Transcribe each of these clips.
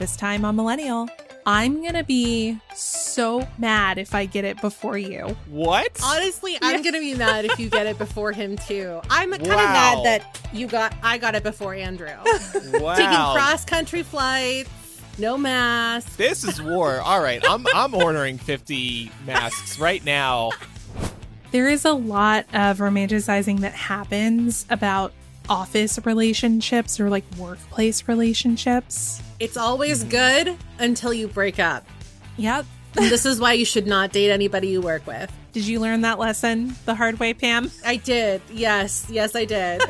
this time on Millennial. I'm going to be so mad if I get it before you. What? Honestly, I'm going to be mad if you get it before him too. I'm kind of mad that I got it before Andrew. Wow. Taking cross-country flights, no mask. This is war. All right, I'm ordering 50 masks right now. There is a lot of romanticizing that happens about office relationships or like workplace relationships. It's always good until you break up. Yep. And this is why you should not date anybody you work with. Did you learn that lesson the hard way, Pam? I did. Yes, I did.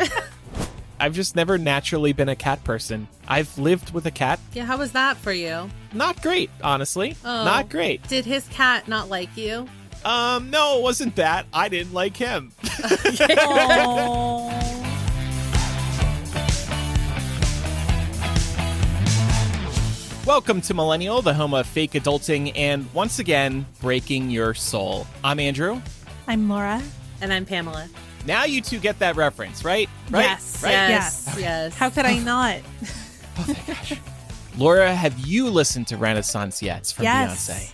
I've just never naturally been a cat person. I've lived with a cat. Yeah, how was that for you? Not great, honestly. Oh. Not great. Did his cat not like you? No, it wasn't that. I didn't like him. Aww. Welcome to Millennial, the home of fake adulting and, once again, breaking your soul. I'm Andrew. I'm Laura. And I'm Pamela. Now you two get that reference, right? Right? Yes. Right? Yes. How could I not? Oh my gosh. Laura, have you listened to Renaissance yet from Beyonce?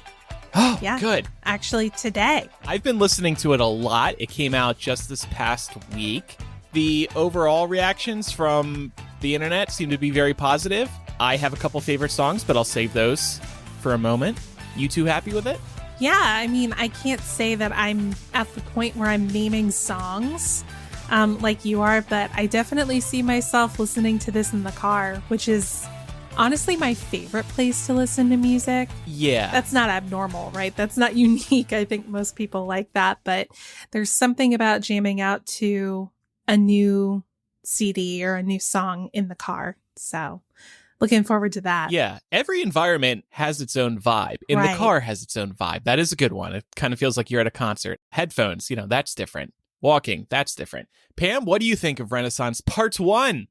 Oh, yeah. Good. Actually, today. I've been listening to it a lot. It came out just this past week. The overall reactions from the internet seem to be very positive. I have a couple favorite songs, but I'll save those for a moment. You two happy with it? Yeah, I mean, I can't say that I'm at the point where I'm naming songs like you are, but I definitely see myself listening to this in the car, which is honestly my favorite place to listen to music. Yeah. That's not abnormal, right? That's not unique. I think most people like that, but there's something about jamming out to a new CD or a new song in the car. So looking forward to that. Yeah. Every environment has its own vibe. In the car has its own vibe. That is a good one. It kind of feels like you're at a concert. Headphones, that's different. Walking, that's different. Pam, what do you think of Renaissance Part 1?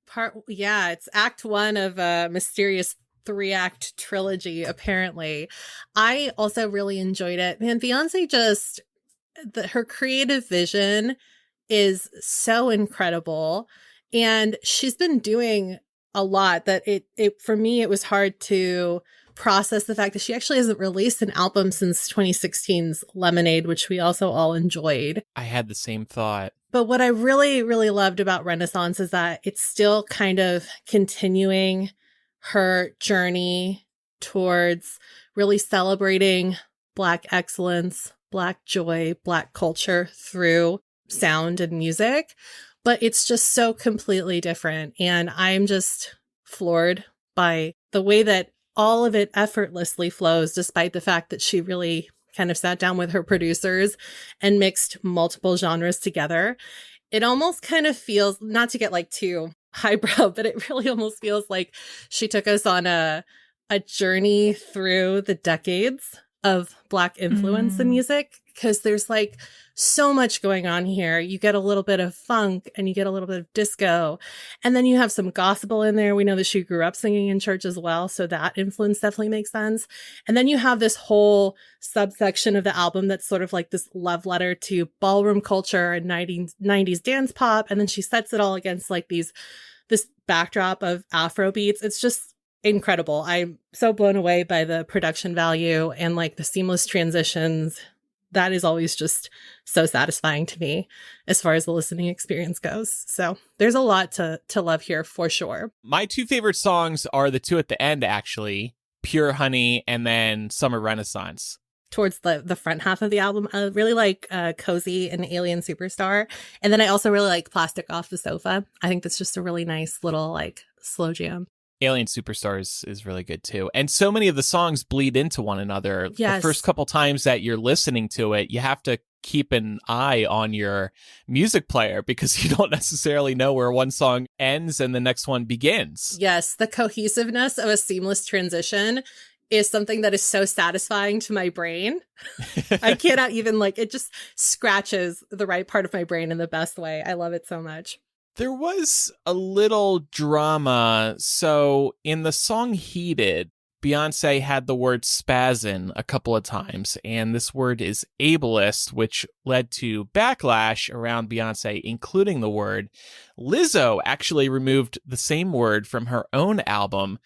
Yeah, it's Act 1 of a mysterious 3-act trilogy, apparently. I also really enjoyed it. Man, Beyonce her creative vision is so incredible. And she's been doing a lot that for me, it was hard to process the fact that she actually hasn't released an album since 2016's Lemonade, which we also all enjoyed. I had the same thought. But what I really, really loved about Renaissance is that it's still kind of continuing her journey towards really celebrating Black excellence, Black joy, Black culture through sound and music. But it's just so completely different. And I'm just floored by the way that all of it effortlessly flows, despite the fact that she really kind of sat down with her producers and mixed multiple genres together. It almost kind of feels, not to get like too highbrow, but it really almost feels like she took us on a journey through the decades of Black influence in music, because there's like so much going on here. You get a little bit of funk and you get a little bit of disco, and then you have some gospel in there. We know that she grew up singing in church as well, so that influence definitely makes sense. And then you have this whole subsection of the album that's sort of like this love letter to ballroom culture and 90s dance pop, and then she sets it all against like this backdrop of Afro beats. It's just incredible. I'm so blown away by the production value and like the seamless transitions. That is always just so satisfying to me as far as the listening experience goes. So there's a lot to love here for sure. My two favorite songs are the two at the end, actually. Pure Honey and then Summer Renaissance. Towards the front half of the album, I really like Cozy and Alien Superstar. And then I also really like Plastic Off the Sofa. I think that's just a really nice little like slow jam. Alien Superstars is really good too. And so many of the songs bleed into one another. Yes. The first couple times that you're listening to it, you have to keep an eye on your music player because you don't necessarily know where one song ends and the next one begins. Yes, the cohesiveness of a seamless transition is something that is so satisfying to my brain. I cannot even it just scratches the right part of my brain in the best way. I love it so much. There was a little drama. So in the song Heated, Beyonce had the word spazin a couple of times, and this word is ableist, which led to backlash around Beyonce including the word. Lizzo actually removed the same word from her own album.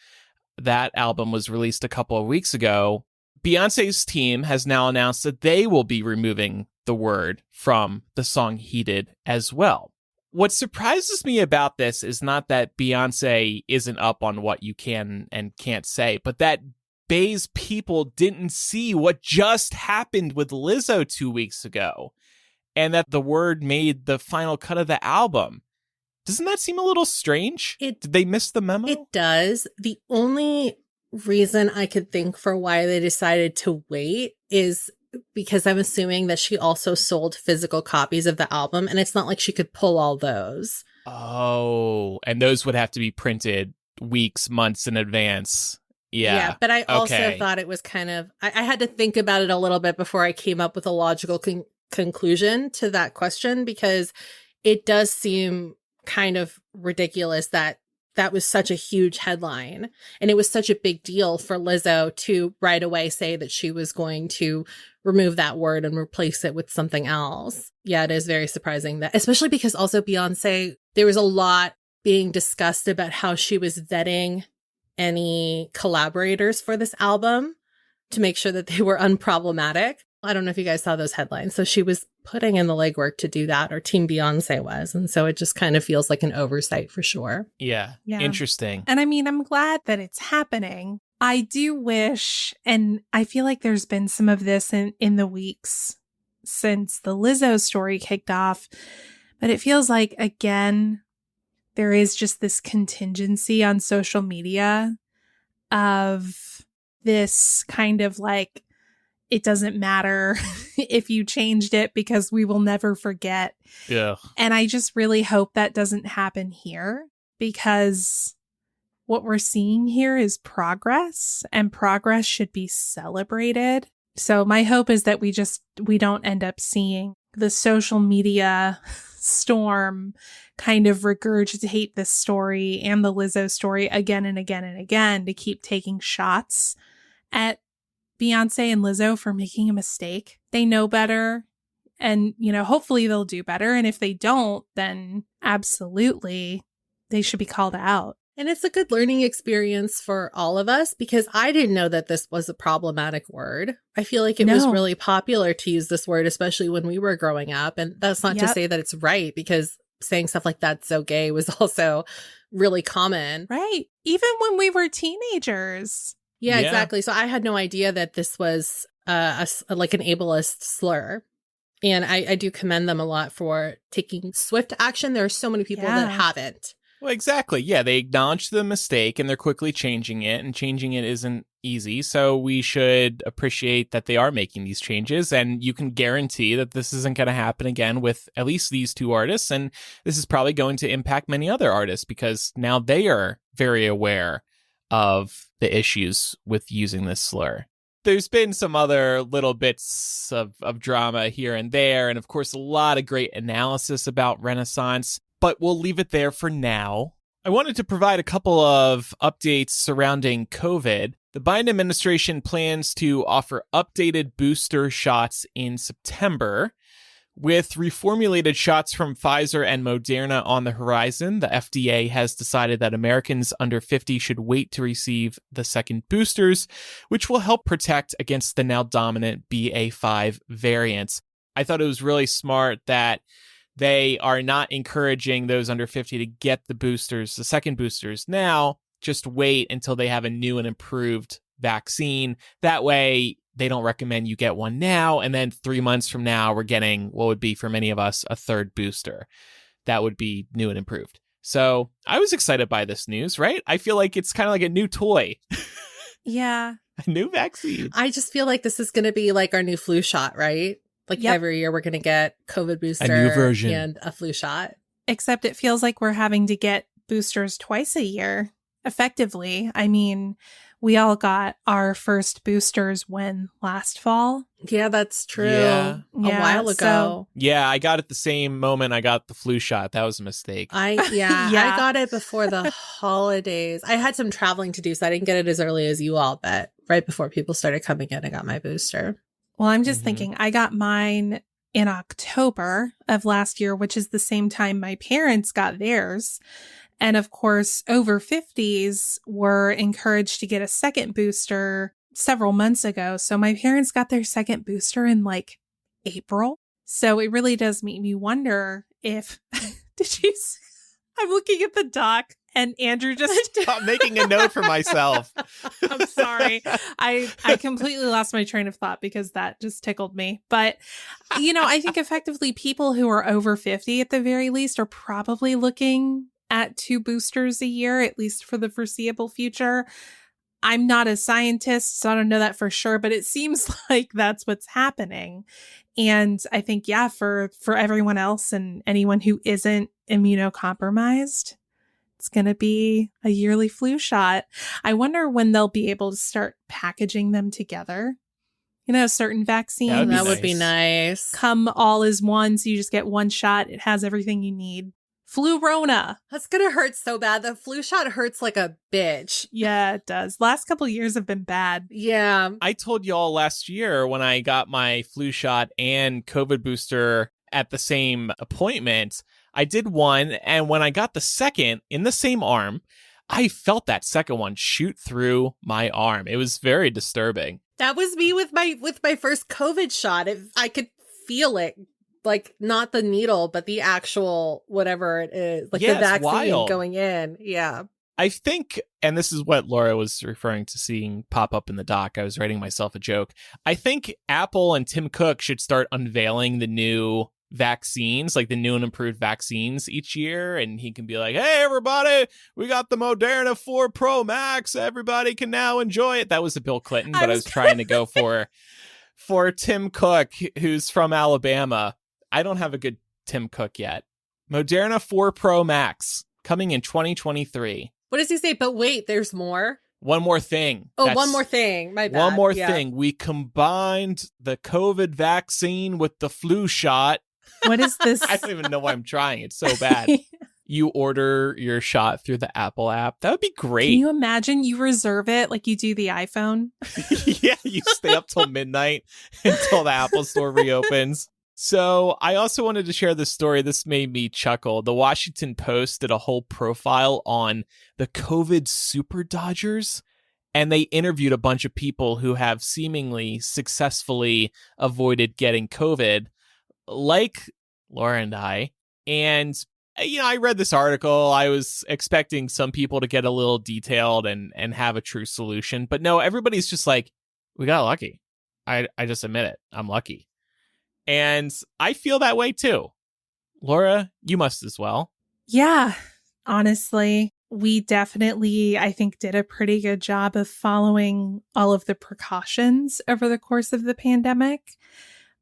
that album was released a couple of weeks ago, Beyonce's team has now announced that they will be removing the word from the song Heated as well. What surprises me about this is not that Beyonce isn't up on what you can and can't say, but that Bey's people didn't see what just happened with Lizzo 2 weeks ago, and that the word made the final cut of the album. Doesn't that seem a little strange? Did they miss the memo? It does. The only reason I could think for why they decided to wait is because I'm assuming that she also sold physical copies of the album, and it's not like she could pull all those. Oh, and those would have to be printed weeks, months in advance. Yeah, but I also thought it was kind of, I had to think about it a little bit before I came up with a logical conclusion to that question, because it does seem kind of ridiculous that that was such a huge headline. And it was such a big deal for Lizzo to right away say that she was going to remove that word and replace it with something else. Yeah, it is very surprising that, especially because also Beyonce, there was a lot being discussed about how she was vetting any collaborators for this album to make sure that they were unproblematic. I don't know if you guys saw those headlines. So she was putting in the legwork to do that, or Team Beyonce was. And so it just kind of feels like an oversight for sure. Yeah. Interesting. And I mean, I'm glad that it's happening. I do wish, and I feel like there's been some of this in the weeks since the Lizzo story kicked off, but it feels like, again, there is just this contingency on social media of this kind of like, it doesn't matter if you changed it because we will never forget. Yeah. And I just really hope that doesn't happen here, because what we're seeing here is progress, and progress should be celebrated. So my hope is that we don't end up seeing the social media storm kind of regurgitate this story and the Lizzo story again and again and again to keep taking shots at Beyonce and Lizzo for making a mistake. They know better, and, you know, hopefully they'll do better. And if they don't, then absolutely they should be called out. And it's a good learning experience for all of us, because I didn't know that this was a problematic word. I feel like it was really popular to use this word, especially when we were growing up. And that's not to say that it's right, because saying stuff like that's so gay was also really common. Right. Even when we were teenagers. Yeah, exactly. So I had no idea that this was like an ableist slur. And I do commend them a lot for taking swift action. There are so many people that haven't. Well, exactly. Yeah, they acknowledge the mistake and they're quickly changing it, and changing it isn't easy. So we should appreciate that they are making these changes, and you can guarantee that this isn't going to happen again with at least these two artists. And this is probably going to impact many other artists, because now they are very aware of the issues with using this slur. There's been some other little bits of drama here and there, and of course a lot of great analysis about Renaissance, but we'll leave it there for now. I wanted to provide a couple of updates surrounding COVID. The Biden administration plans to offer updated booster shots in September. With reformulated shots from Pfizer and Moderna on the horizon, the FDA has decided that Americans under 50 should wait to receive the second boosters, which will help protect against the now dominant BA.5 variants. I thought it was really smart that they are not encouraging those under 50 to get the boosters, the second boosters now. Just wait until they have a new and improved vaccine. That way, they don't recommend you get one now, and then 3 months from now, we're getting what would be, for many of us, a third booster. That would be new and improved. So I was excited by this news, right? I feel like it's kind of like a new toy. Yeah. A new vaccine. I just feel like this is going to be like our new flu shot, right? Like every year we're going to get COVID booster, a new version, and a flu shot. Except it feels like we're having to get boosters twice a year, effectively. I mean, we all got our first boosters last fall? Yeah, that's true. Yeah. A while ago. Yeah, I got it the same moment I got the flu shot. That was a mistake. I got it before the holidays. I had some traveling to do, so I didn't get it as early as you all, but right before people started coming in, I got my booster. Well, I'm just thinking, I got mine in October of last year, which is the same time my parents got theirs. And of course, over 50s were encouraged to get a second booster several months ago. So my parents got their second booster in like April. So it really does make me wonder if, I'm looking at the doc and Andrew just Stop making a note for myself. I'm sorry. I completely lost my train of thought because that just tickled me. But, I think effectively people who are over 50 at the very least are probably looking at 2 boosters a year, at least for the foreseeable future. I'm not a scientist, so I don't know that for sure, but it seems like that's what's happening. And I think, for everyone else and anyone who isn't immunocompromised, it's going to be a yearly flu shot. I wonder when they'll be able to start packaging them together. Certain vaccines. That would be nice. Come all as one, so you just get one shot. It has everything you need. Flu-rona. That's going to hurt so bad. The flu shot hurts like a bitch. Yeah, it does. Last couple of years have been bad. Yeah. I told y'all last year when I got my flu shot and COVID booster at the same appointment, I did one, and when I got the second in the same arm, I felt that second one shoot through my arm. It was very disturbing. That was me with my first COVID shot. I could feel it. Like, not the needle, but the actual whatever it is. Like, the vaccine going in. Yeah. I think, and this is what Laura was referring to seeing pop up in the doc. I was writing myself a joke. I think Apple and Tim Cook should start unveiling the new vaccines, like the new and improved vaccines each year. And he can be like, hey, everybody, we got the Moderna 4 Pro Max. Everybody can now enjoy it. That was a Bill Clinton, but I was trying to go for Tim Cook, who's from Alabama. I don't have a good Tim Cook yet. Moderna 4 Pro Max coming in 2023. What does he say? But wait, there's more. One more thing. One more thing. My bad. One more thing. We combined the COVID vaccine with the flu shot. What is this? I don't even know why I'm trying. It's so bad. You order your shot through the Apple app. That would be great. Can you imagine you reserve it like you do the iPhone? Yeah, you stay up till midnight until the Apple store reopens. So I also wanted to share this story. This made me chuckle. The Washington Post did a whole profile on the COVID super dodgers, and they interviewed a bunch of people who have seemingly successfully avoided getting COVID, like Laura and I. And, I read this article. I was expecting some people to get a little detailed and have a true solution. But no, everybody's just like, we got lucky. I just admit it. I'm lucky. And I feel that way too. Laura, you must as well. Yeah, honestly, we definitely, I think, did a pretty good job of following all of the precautions over the course of the pandemic.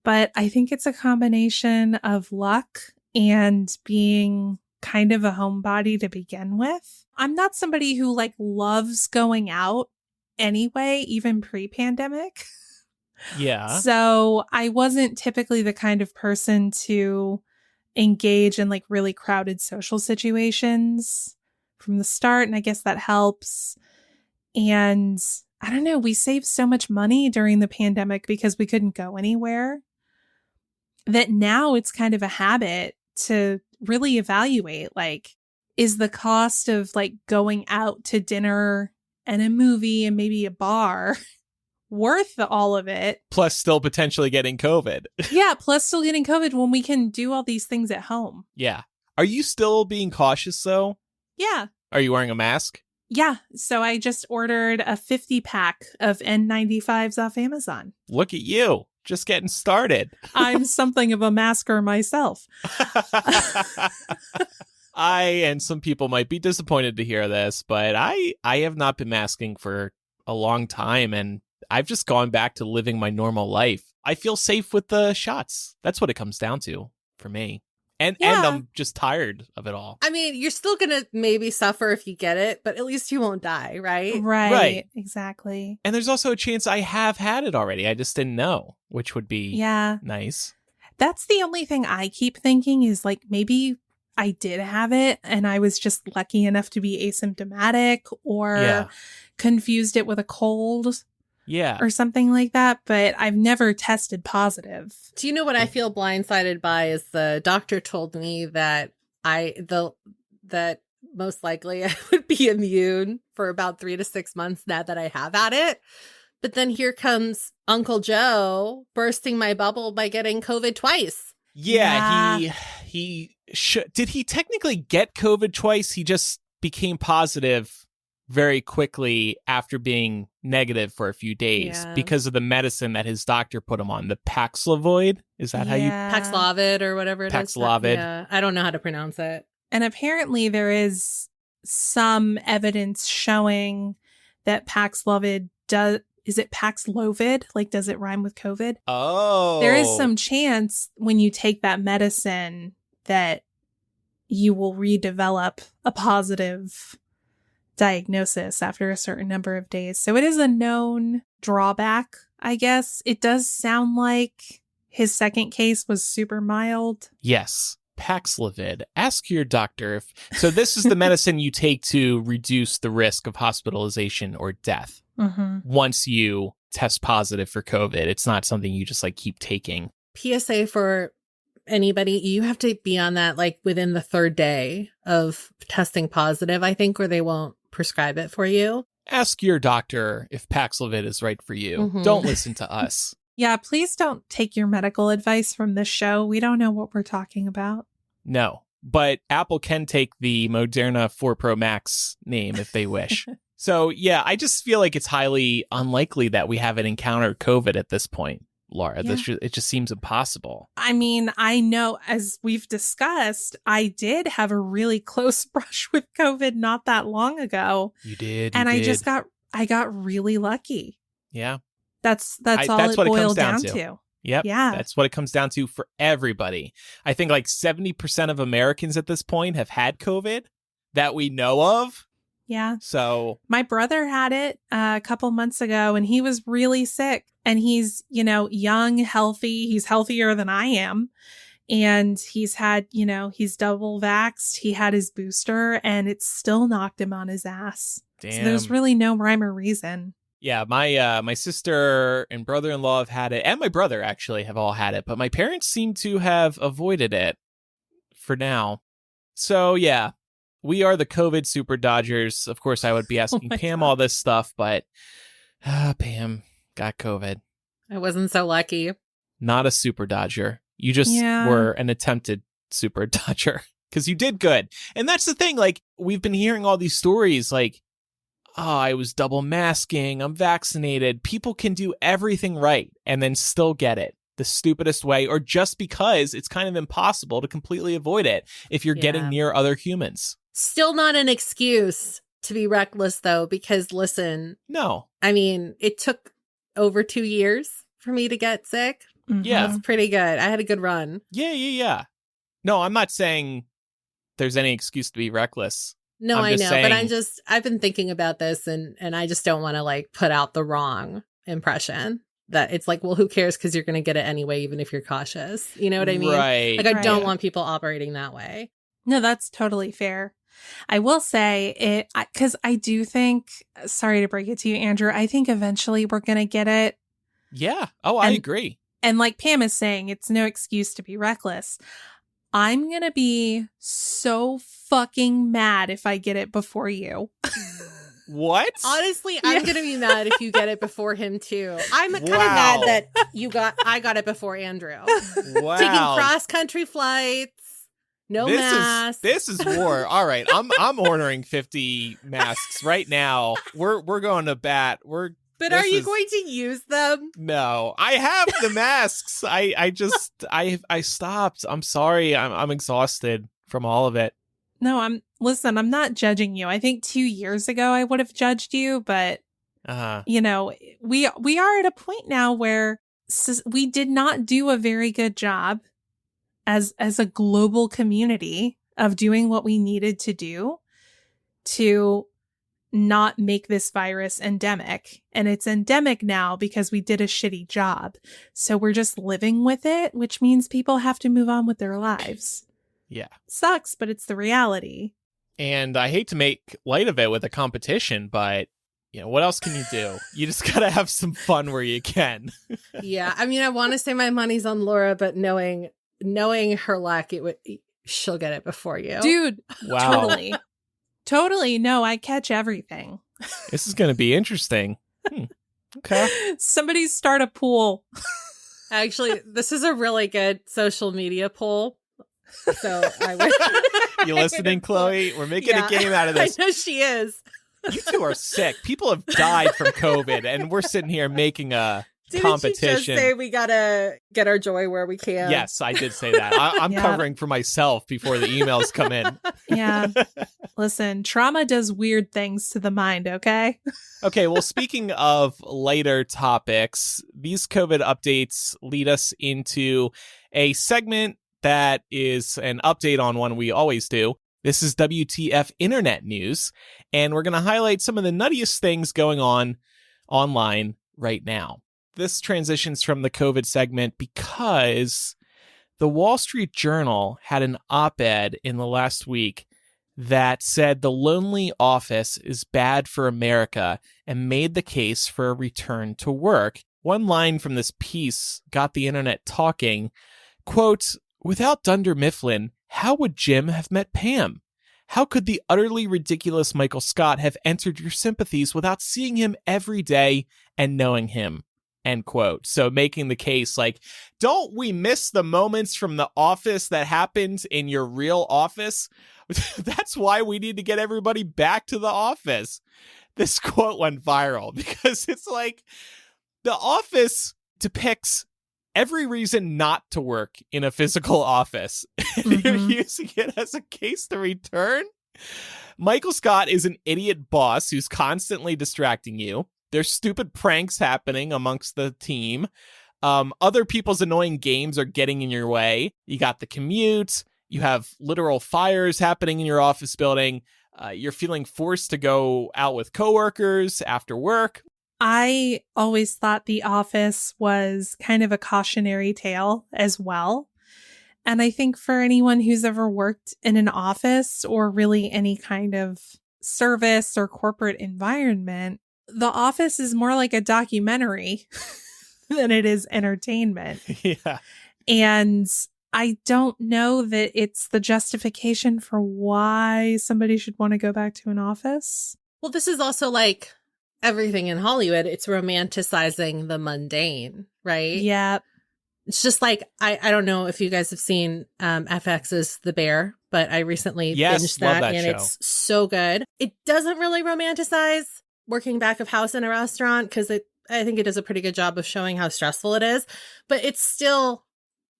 But I think it's a combination of luck and being kind of a homebody to begin with. I'm not somebody who loves going out anyway, even pre-pandemic. Yeah. So I wasn't typically the kind of person to engage in really crowded social situations from the start. And I guess that helps. And I don't know, we saved so much money during the pandemic because we couldn't go anywhere that now it's kind of a habit to really evaluate, is the cost of going out to dinner and a movie and maybe a bar worth all of it? Plus still potentially getting COVID. Yeah, plus still getting COVID when we can do all these things at home. Yeah. Are you still being cautious though? Yeah. Are you wearing a mask? Yeah. So I just ordered a 50-pack of N95s off Amazon. Look at you. Just getting started. I'm something of a masker myself. I and some people might be disappointed to hear this, but I have not been masking for a long time, and I've just gone back to living my normal life. I feel safe with the shots. That's what it comes down to for me. And I'm just tired of it all. I mean, you're still going to maybe suffer if you get it, but at least you won't die, right? Right. Exactly. And there's also a chance I have had it already. I just didn't know, which would be nice. That's the only thing I keep thinking is maybe I did have it and I was just lucky enough to be asymptomatic or confused it with a cold. Yeah. Or something like that, but I've never tested positive. Do you know what I feel blindsided by is the doctor told me that that most likely I would be immune for about 3 to 6 months now that I have had it. But then here comes Uncle Joe bursting my bubble by getting COVID twice. Yeah. He did he technically get COVID twice? He just became positive very quickly after being negative for a few days because of the medicine that his doctor put him on, the Paxlovid. Is that how you... Paxlovid or whatever it is. Paxlovid. Yeah, I don't know how to pronounce it. And apparently there is some evidence showing that Paxlovid does... Is it Paxlovid? Like, does it rhyme with COVID? Oh. There is some chance when you take that medicine that you will redevelop a positive diagnosis after a certain number of days. So it is a known drawback, I guess. It does sound like his second case was super mild. Yes. Paxlovid. Ask your doctor if... So this is the medicine you take to reduce the risk of hospitalization or death. Once you test positive for COVID. It's not something you just like keep taking. PSA for anybody, you have to be on that like within the 3rd day of testing positive, I think, or they won't prescribe it for you. Ask your doctor if Paxlovid is right for you. Don't listen to us. Yeah, please don't take your medical advice from this show. We don't know what we're talking about. No, but Apple can take the Moderna 4 Pro Max name if they wish. So, yeah, I just feel like it's highly unlikely that we haven't encountered COVID at this point, Laura. Yeah. It just seems impossible. I mean, I know, as we've discussed, I did have a really close brush with COVID not that long ago. You did. And I got really lucky. Yeah. That's all it boiled down to. Yep. Yeah. That's what it comes down to for everybody. I think like 70% of Americans at this point have had COVID that we know of. Yeah. So my brother had it a couple months ago and he was really sick, and he's, young, healthy. He's healthier than I am. And he's had, he's double vaxxed. He had his booster and it still knocked him on his ass. damn. So there's really no rhyme or reason. Yeah, my sister and brother-in-law have had it, and my brother actually have all had it, but my parents seem to have avoided it for now. So yeah, we are the COVID Super Dodgers. Of course, I would be asking Pam all this stuff, but Pam got COVID. I wasn't so lucky. Not a Super Dodger. You just were an attempted Super Dodger because you did good. And that's the thing. Like, we've been hearing all these stories like, oh, I was double masking, I'm vaccinated. People can do everything right and then still get it the stupidest way, or just because it's kind of impossible to completely avoid it if you're getting near other humans. Still not an excuse to be reckless, though, because listen. No. I mean, it took over 2 years for me to get sick. Yeah. That's pretty good. I had a good run. Yeah. No, I'm not saying there's any excuse to be reckless. No, I know, but I've been thinking about this and I just don't want to like put out the wrong impression that it's like, well, who cares? Because you're going to get it anyway, even if you're cautious. You know what I mean? Right. Like, I don't want people operating that way. No, that's totally fair. I will say it because I do think, sorry to break it to you, Andrew, I think eventually we're going to get it. Yeah. Oh, I agree. And like Pam is saying, it's no excuse to be reckless. I'm going to be so fucking mad if I get it before you. What? Honestly, I'm going to be mad if you get it before him too. I'm kind of mad that I got it before Andrew. Wow. Taking cross-country flights, no masks. This is war. All right, I'm ordering 50 masks right now. We're going to bat. But are you going to use them? No, I have the masks. I stopped. I'm sorry. I'm exhausted from all of it. No, I'm not judging you. I think 2 years ago I would have judged you, but we are at a point now where we did not do a very good job as a global community of doing what we needed to do to not make this virus endemic. And it's endemic now because we did a shitty job. So we're just living with it, which means people have to move on with their lives. Yeah. Sucks, but it's the reality. And I hate to make light of it with a competition, but what else can you do? You just gotta have some fun where you can. Yeah. I mean, I want to say my money's on Laura, but knowing her luck, she'll get it before you. Dude, wow. Totally. Totally. No, I catch everything. This is going to be interesting. Okay. Somebody start a pool. Actually, this is a really good social media poll. So I would. You listening, Chloe? We're making a game out of this. I know she is. You two are sick. People have died from COVID, and we're sitting here making a competition. Didn't you just say we gotta get our joy where we can? Yes, I did say that. I'm covering for myself before the emails come in. Yeah. Listen, trauma does weird things to the mind, okay? Okay, well, speaking of lighter topics, these COVID updates lead us into a segment that is an update on one we always do. This is WTF Internet News, and we're going to highlight some of the nuttiest things going on online right now. This transitions from the COVID segment because the Wall Street Journal had an op-ed in the last week that said the lonely office is bad for America and made the case for a return to work. One line from this piece got the internet talking. Quote, "Without Dunder Mifflin, how would Jim have met Pam? How could the utterly ridiculous Michael Scott have entered your sympathies without seeing him every day and knowing him?" End quote. So making the case like, don't we miss the moments from the office that happened in your real office? That's why we need to get everybody back to the office. This quote went viral because it's like the office depicts every reason not to work in a physical office. And you're using it as a case to return. Michael Scott is an idiot boss who's constantly distracting you. There's stupid pranks happening amongst the team. Other people's annoying games are getting in your way. You got the commute. You have literal fires happening in your office building. You're feeling forced to go out with coworkers after work. I always thought The Office was kind of a cautionary tale as well. And I think for anyone who's ever worked in an office or really any kind of service or corporate environment, The Office is more like a documentary than it is entertainment. Yeah. And I don't know that it's the justification for why somebody should want to go back to an office. Well, this is also like everything in Hollywood. It's romanticizing the mundane, right? Yeah. It's just like, I don't know if you guys have seen FX's The Bear, but I recently binged that, and show. It's so good. It doesn't really romanticize working back of house in a restaurant because I think it does a pretty good job of showing how stressful it is, but it's still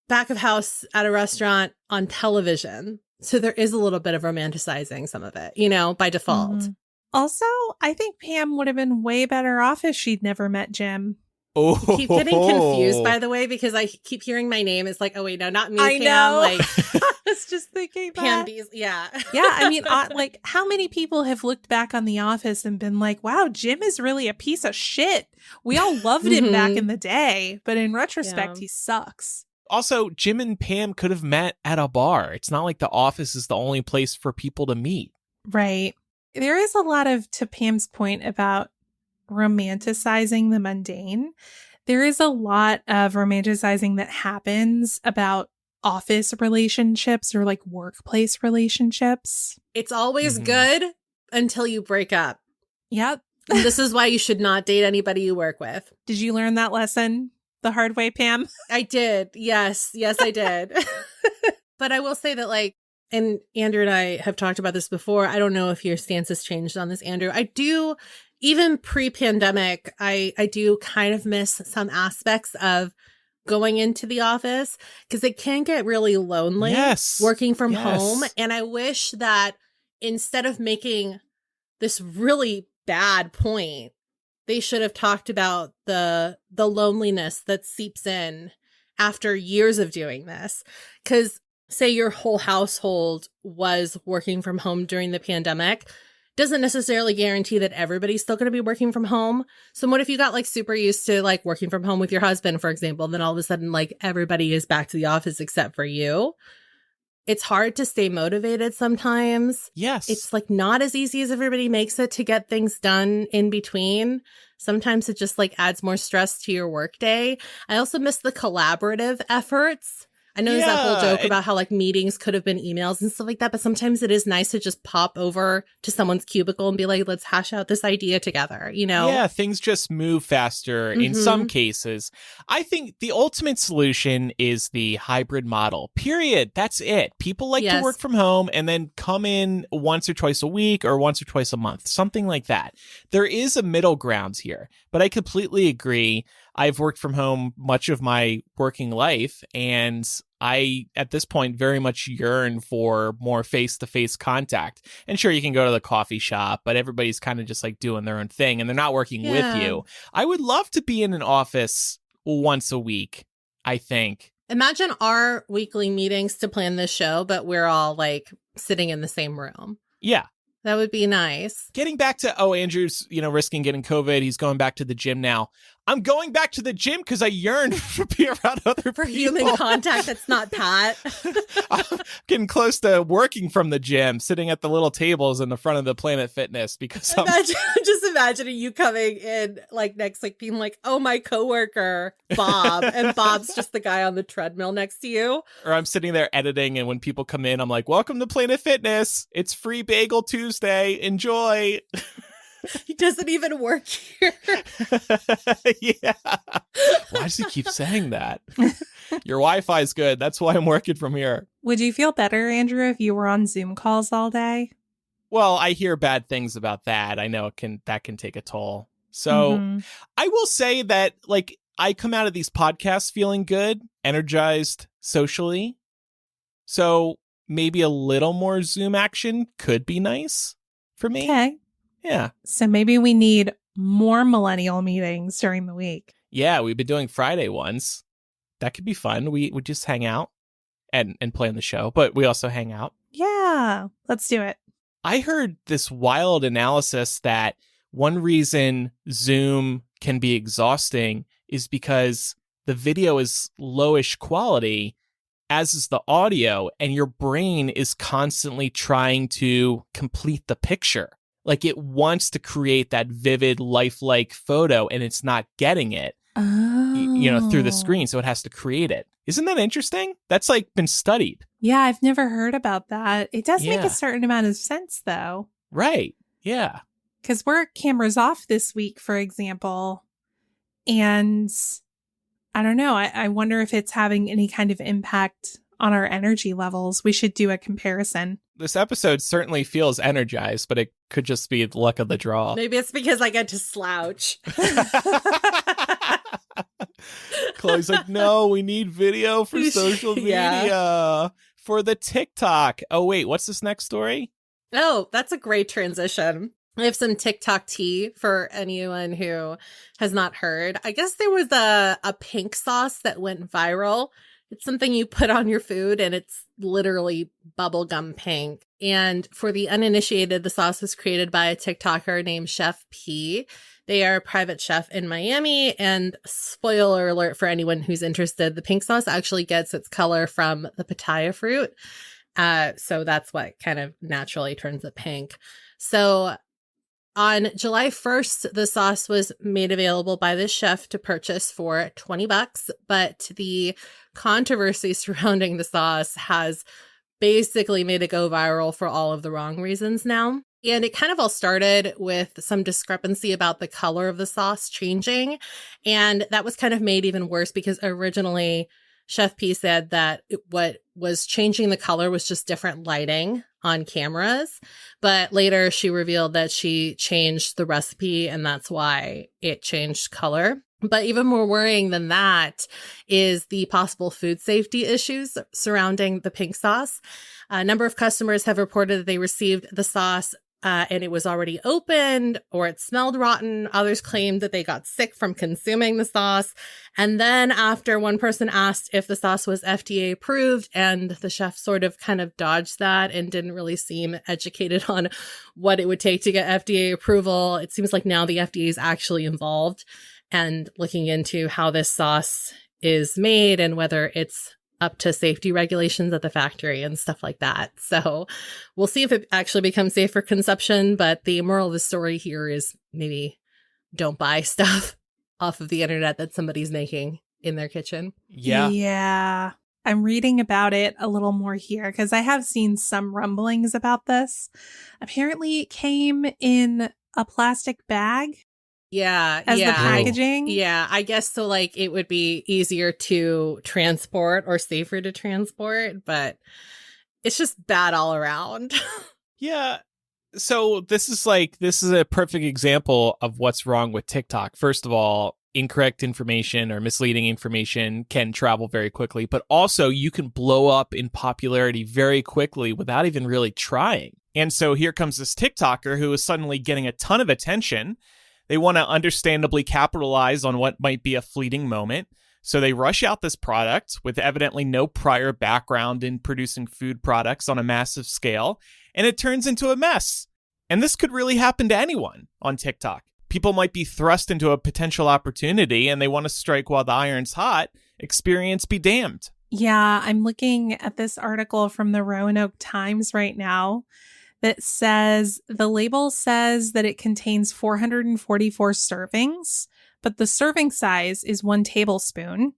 back of house at a restaurant on television. So there is a little bit of romanticizing some of it, by default. Mm-hmm. Also, I think Pam would have been way better off if she'd never met Jim. Oh. I keep getting confused, by the way, because I keep hearing my name. It's like, oh, wait, no, not me, I Pam. know. Like, I was just thinking Pam that. Bees. Yeah. Yeah, I mean, like, how many people have looked back on The Office and been like, wow, Jim is really a piece of shit. We all loved him back in the day, but in retrospect, he sucks. Also, Jim and Pam could have met at a bar. It's not like the office is the only place for people to meet. Right. There is a lot of, to Pam's point about romanticizing the mundane, there is a lot of romanticizing that happens about office relationships or like workplace relationships. It's always good until you break up. Yep. And this is why you should not date anybody you work with. Did you learn that lesson the hard way, Pam? I did. Yes, I did. But I will say that, like, and Andrew and I have talked about this before. I don't know if your stance has changed on this, Andrew. I do, even pre-pandemic, I do kind of miss some aspects of going into the office because it can get really lonely working from home. And I wish that instead of making this really bad point, they should have talked about the loneliness that seeps in after years of doing this. Because say your whole household was working from home during the pandemic, doesn't necessarily guarantee that everybody's still going to be working from home. So what if you got like super used to like working from home with your husband, for example, then all of a sudden like everybody is back to the office except for you? It's hard to stay motivated sometimes. Yes. It's like not as easy as everybody makes it to get things done in between. Sometimes it just like adds more stress to your workday. I also miss the collaborative efforts. I know there's that whole joke and- about how like meetings could have been emails and stuff like that, but sometimes it is nice to just pop over to someone's cubicle and be like, let's hash out this idea together, you know? Yeah, things just move faster in some cases. I think the ultimate solution is the hybrid model. Period. That's it. People like to work from home and then come in once or twice a week or once or twice a month, something like that. There is a middle ground here, but I completely agree. I've worked from home much of my working life, and I, at this point, very much yearn for more face-to-face contact. And sure, you can go to the coffee shop, but everybody's kind of just like doing their own thing, and they're not working with you. I would love to be in an office once a week, I think. Imagine our weekly meetings to plan this show, but we're all like sitting in the same room. Yeah. That would be nice. Getting back to, Andrew's, risking getting COVID. He's going back to the gym now. I'm going back to the gym because I yearn to be around other people. For human contact that's not Pat. I'm getting close to working from the gym, sitting at the little tables in the front of the Planet Fitness because just imagining you coming in like next, like being like, oh, my coworker, Bob. And Bob's just the guy on the treadmill next to you. Or I'm sitting there editing, and when people come in, I'm like, welcome to Planet Fitness. It's free Bagel Tuesday. Enjoy. He doesn't even work here. Yeah. Why does he keep saying that? Your Wi-Fi is good. That's why I'm working from here. Would you feel better, Andrew, if you were on Zoom calls all day? Well, I hear bad things about that. I know that can take a toll. So I will say that, like, I come out of these podcasts feeling good, energized socially. So maybe a little more Zoom action could be nice for me. Okay. Yeah. So maybe we need more millennial meetings during the week. Yeah, we've been doing Friday ones. That could be fun. We just hang out and play on the show, but we also hang out. Yeah, let's do it. I heard this wild analysis that one reason Zoom can be exhausting is because the video is lowish quality, as is the audio, and your brain is constantly trying to complete the picture. Like, it wants to create that vivid, lifelike photo, and it's not getting it, through the screen. So it has to create it. Isn't that interesting? That's like been studied. Yeah, I've never heard about that. It does make a certain amount of sense, though. Right. Yeah. Because we're cameras off this week, for example. And I don't know. I wonder if it's having any kind of impact on our energy levels. We should do a comparison. This episode certainly feels energized, but it could just be the luck of the draw. Maybe it's because I get to slouch. Chloe's like, no, we need video for social media, for the TikTok. Oh, wait, what's this next story? Oh, that's a great transition. I have some TikTok tea for anyone who has not heard. I guess there was a pink sauce that went viral. It's something you put on your food, and it's literally bubblegum pink. And for the uninitiated, the sauce was created by a TikToker named Chef P. They are a private chef in Miami. And spoiler alert for anyone who's interested, the pink sauce actually gets its color from the pitaya fruit. So that's what kind of naturally turns it pink. So on July 1st, the sauce was made available by the chef to purchase for $20, but the controversy surrounding the sauce has basically made it go viral for all of the wrong reasons now. And it kind of all started with some discrepancy about the color of the sauce changing. And that was kind of made even worse because originally Chef P said that what was changing the color was just different lighting on cameras. But later she revealed that she changed the recipe and that's why it changed color. But even more worrying than that is the possible food safety issues surrounding the pink sauce. A number of customers have reported that they received the sauce and it was already opened or it smelled rotten. Others claimed that they got sick from consuming the sauce. And then after one person asked if the sauce was FDA approved, and the chef sort of kind of dodged that and didn't really seem educated on what it would take to get FDA approval. It seems like now the FDA is actually involved and looking into how this sauce is made and whether it's up to safety regulations at the factory and stuff like that. So we'll see if it actually becomes safe for consumption. But the moral of the story here is maybe don't buy stuff off of the internet that somebody's making in their kitchen. Yeah. Yeah. I'm reading about it a little more here because I have seen some rumblings about this. Apparently, it came in a plastic bag as the packaging. I guess so. Like it would be easier to transport or safer to transport, but it's just bad all around. Yeah. So this is a perfect example of what's wrong with TikTok. First of all, incorrect information or misleading information can travel very quickly, but also you can blow up in popularity very quickly without even really trying. And so here comes this TikToker who is suddenly getting a ton of attention. They want to understandably capitalize on what might be a fleeting moment. So they rush out this product with evidently no prior background in producing food products on a massive scale, and it turns into a mess. And this could really happen to anyone on TikTok. People might be thrust into a potential opportunity and they want to strike while the iron's hot. Experience be damned. Yeah, I'm looking at this article from the Roanoke Times right now that says the label says that it contains 444 servings, but the serving size is 1 tablespoon,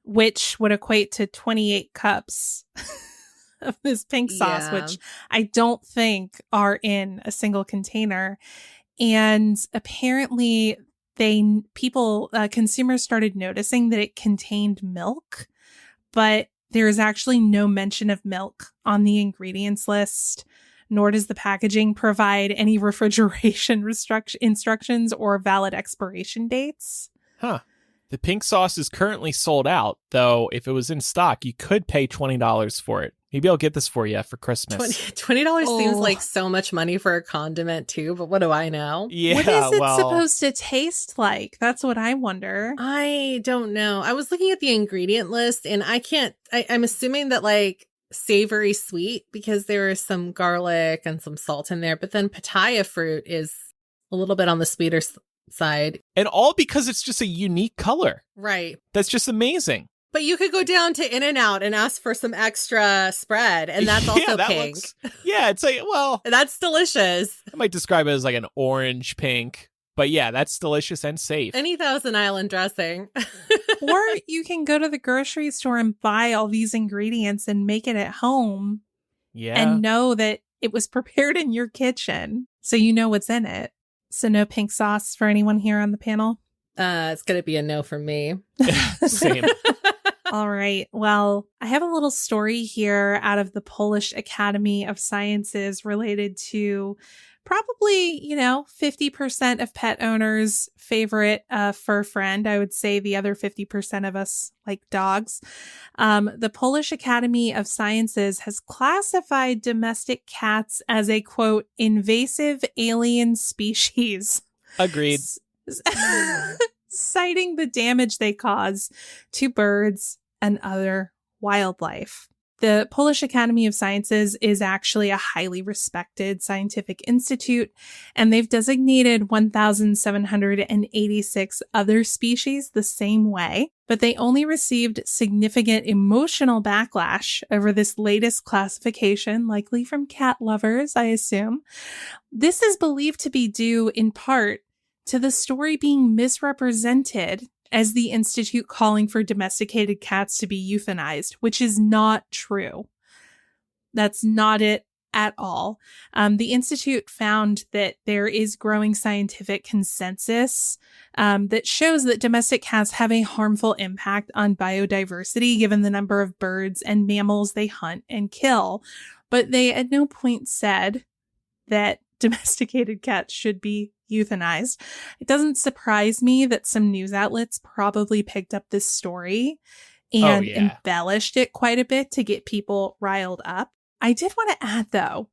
which would equate to 28 cups of this pink sauce, which I don't think are in a single container. And apparently consumers started noticing that it contained milk, but there is actually no mention of milk on the ingredients list, nor does the packaging provide any refrigeration instructions or valid expiration dates. Huh. The pink sauce is currently sold out, though if it was in stock, you could pay $20 for it. Maybe I'll get this for you for Christmas. $20 seems like so much money for a condiment too, but what do I know? Yeah, what is it supposed to taste like? That's what I wonder. I don't know. I was looking at the ingredient list and I'm assuming that like savory sweet because there is some garlic and some salt in there, but then pitaya fruit is a little bit on the sweeter side. And all because it's just a unique color. Right. That's just amazing. But you could go down to In-N-Out and ask for some extra spread, and that's also pink. It's like, well... That's delicious. I might describe it as like an orange pink. But yeah, that's delicious and safe. Any Thousand Island dressing. Or you can go to the grocery store and buy all these ingredients and make it at home. Yeah. And know that it was prepared in your kitchen, so you know what's in it. So no pink sauce for anyone here on the panel? It's going to be a no from me. Same. All right. Well, I have a little story here out of the Polish Academy of Sciences related to probably, 50% of pet owners' favorite fur friend. I would say the other 50% of us like dogs. The Polish Academy of Sciences has classified domestic cats as a, quote, invasive alien species. Agreed. Citing the damage they cause to birds and other wildlife. The Polish Academy of Sciences is actually a highly respected scientific institute, and they've designated 1,786 other species the same way, but they only received significant emotional backlash over this latest classification, likely from cat lovers, I assume. This is believed to be due in part to the story being misrepresented as the institute calling for domesticated cats to be euthanized, which is not true. That's not it at all. The institute found that there is growing scientific consensus that shows that domestic cats have a harmful impact on biodiversity given the number of birds and mammals they hunt and kill. But they at no point said that domesticated cats should be euthanized. It doesn't surprise me that some news outlets probably picked up this story and embellished it quite a bit to get people riled up. I did want to add, though,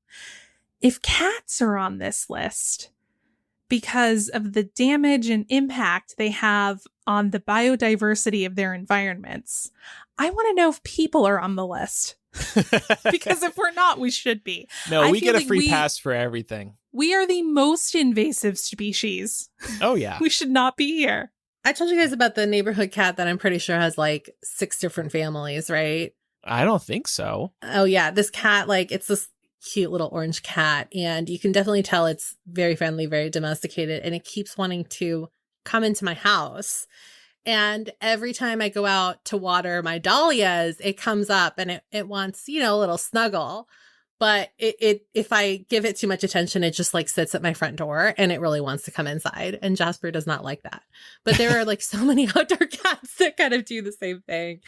if cats are on this list because of the damage and impact they have on the biodiversity of their environments, I want to know if people are on the list. Because if we're not, we should be. No, we get a free pass for everything. We are the most invasive species. Oh, yeah. We should not be here. I told you guys about the neighborhood cat that I'm pretty sure has like 6 different families, right? I don't think so. Oh, yeah. This cat, like, it's this cute little orange cat. And you can definitely tell it's very friendly, very domesticated. And it keeps wanting to come into my house. And every time I go out to water my dahlias, it comes up and it wants, a little snuggle. But if I give it too much attention, it just like sits at my front door and it really wants to come inside. And Jasper does not like that. But there are like so many outdoor cats that kind of do the same thing.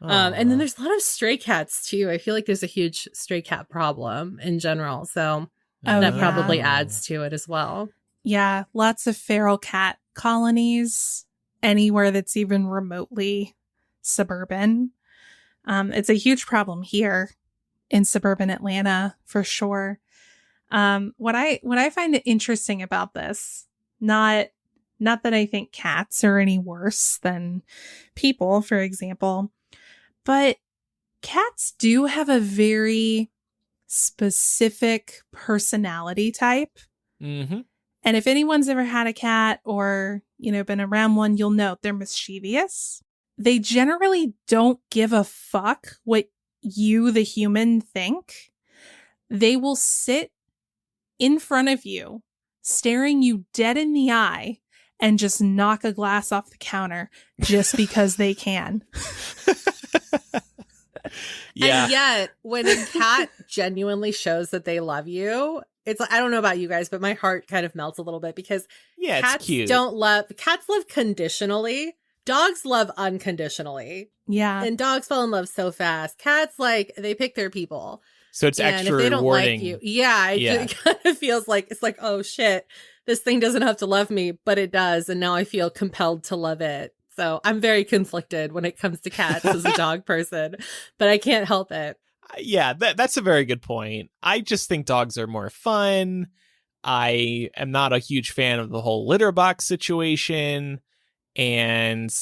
And then there's a lot of stray cats too. I feel like there's a huge stray cat problem in general. So that probably adds to it as well. Yeah, lots of feral cat colonies anywhere that's even remotely suburban. It's a huge problem here in suburban Atlanta for sure. What I find interesting about this, not that I think cats are any worse than people, for example, but cats do have a very specific personality type. Mm-hmm. And if anyone's ever had a cat or, been around one, you'll know they're mischievous. They generally don't give a fuck what you, the human, think. They will sit in front of you, staring you dead in the eye, and just knock a glass off the counter just because they can. Yeah. And yet, when a cat genuinely shows that they love you, it's like, I don't know about you guys, but my heart kind of melts a little bit because cats cats love conditionally. Dogs love unconditionally. Yeah. And dogs fall in love so fast. Cats, like, they pick their people. So it's and extra if they don't rewarding. like you, it kind of feels like, it's like, oh shit, this thing doesn't have to love me, but it does. And now I feel compelled to love it. So I'm very conflicted when it comes to cats as a dog person, but I can't help it. Yeah, that's a very good point. I just think dogs are more fun. I am not a huge fan of the whole litter box situation. And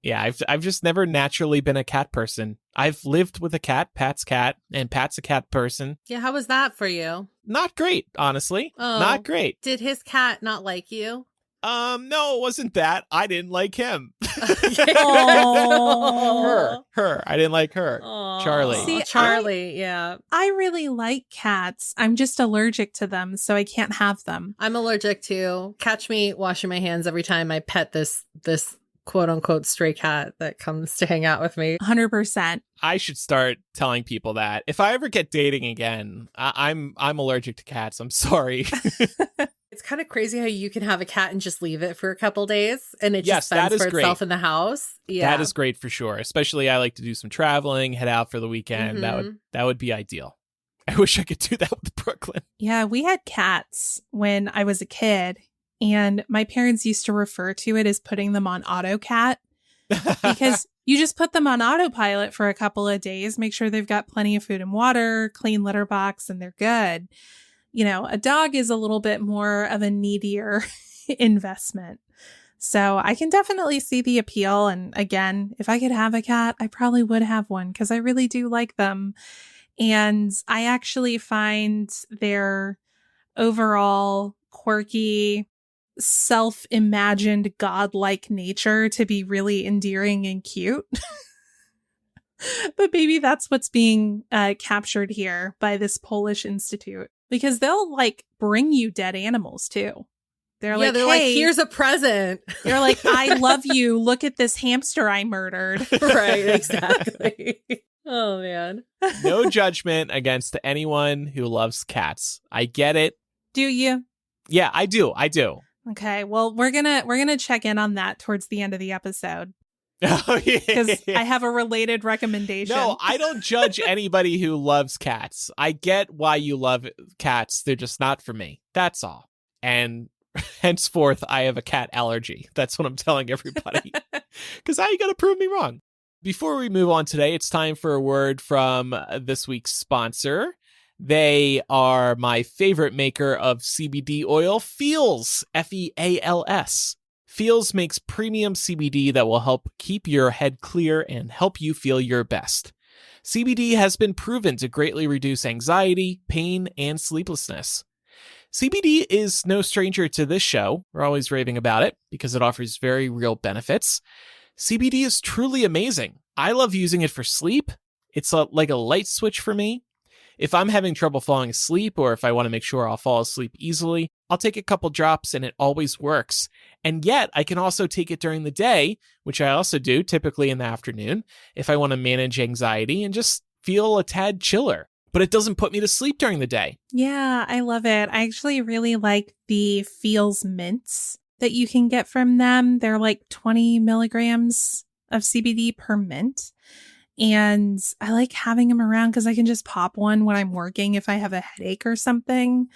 yeah, I've just never naturally been a cat person. I've lived with a cat, Pat's cat, and Pat's a cat person. Yeah, how was that for you? Not great, honestly. Oh, not great. Did his cat not like you? No, it wasn't that. I didn't like him. Oh. Her. I didn't like her. Aww. Charlie. See, Charlie, yeah. I really like cats. I'm just allergic to them, so I can't have them. I'm allergic too. Catch me washing my hands every time I pet this quote unquote stray cat that comes to hang out with me. 100%. I should start telling people that. If I ever get dating again, I'm allergic to cats. I'm sorry. It's kind of crazy how you can have a cat and just leave it for a couple days and it Yes, just fends for great. itself in the house. Yeah. That is great for sure. Especially I like to do some traveling, head out for the weekend. Mm-hmm. That would be ideal. I wish I could do that with Brooklyn. Yeah, we had cats when I was a kid, and my parents used to refer to it as putting them on AutoCat because you just put them on autopilot for a couple of days, make sure they've got plenty of food and water, clean litter box, and they're good. A dog is a little bit more of a needier investment. So I can definitely see the appeal. And again, if I could have a cat, I probably would have one because I really do like them. And I actually find their overall quirky, self-imagined godlike nature to be really endearing and cute. But maybe that's what's being captured here by this Polish institute, because they'll like bring you dead animals too. They're like, hey, here's a present. They're like, I love you. Look at this hamster I murdered. Right, exactly. Oh man. No judgment against anyone who loves cats. I get it. Do you? Yeah, I do. Okay, well, we're gonna check in on that towards the end of the episode. Oh, yeah. Because I have a related recommendation. No, I don't judge anybody who loves cats. I get why you love cats. They're just not for me. That's all. And henceforth, I have a cat allergy. That's what I'm telling everybody. Because how you gonna prove me wrong? Before we move on today, it's time for a word from this week's sponsor. They are my favorite maker of CBD oil, Feels, Feals. Feels makes premium CBD that will help keep your head clear and help you feel your best. CBD has been proven to greatly reduce anxiety, pain, and sleeplessness. CBD is no stranger to this show. We're always raving about it because it offers very real benefits. CBD is truly amazing. I love using it for sleep. It's like a light switch for me. If I'm having trouble falling asleep, or if I want to make sure I'll fall asleep easily, I'll take a couple drops and it always works. And yet I can also take it during the day, which I also do typically in the afternoon, if I want to manage anxiety and just feel a tad chiller. But it doesn't put me to sleep during the day. Yeah, I love it. I actually really like the Feels mints that you can get from them. They're like 20 milligrams of CBD per mint. And I like having them around because I can just pop one when I'm working if I have a headache or something.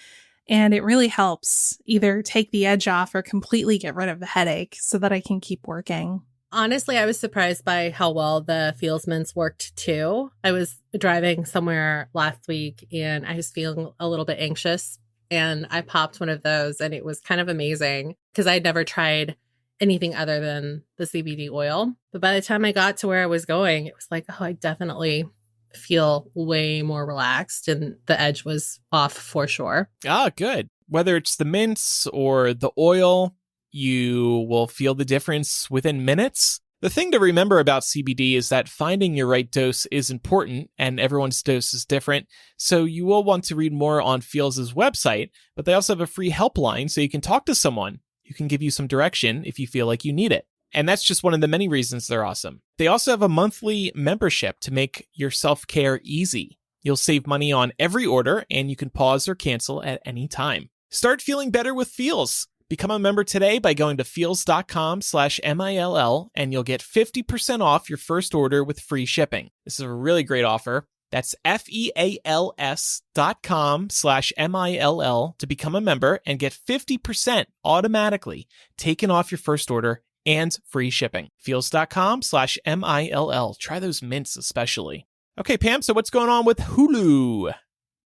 And it really helps either take the edge off or completely get rid of the headache so that I can keep working. Honestly, I was surprised by how well the Feels mints worked too. I was driving somewhere last week and I was feeling a little bit anxious, and I popped one of those and it was kind of amazing because I'd never tried anything other than the CBD oil. But by the time I got to where I was going, it was like, oh, I definitely feel way more relaxed and the edge was off for sure. Ah, good. Whether it's the mints or the oil, you will feel the difference within minutes. The thing to remember about CBD is that finding your right dose is important, and everyone's dose is different. So you will want to read more on Feels' website, but they also have a free helpline so you can talk to someone who can give you some direction if you feel like you need it. And that's just one of the many reasons they're awesome. They also have a monthly membership to make your self-care easy. You'll save money on every order, and you can pause or cancel at any time. Start feeling better with Feels. Become a member today by going to feels.com/MILL, and you'll get 50% off your first order with free shipping. This is a really great offer. That's FEALS.com/MILL to become a member and get 50% automatically taken off your first order and free shipping. Feels.com/MILL. Try those mints especially. Okay, Pam, so what's going on with Hulu?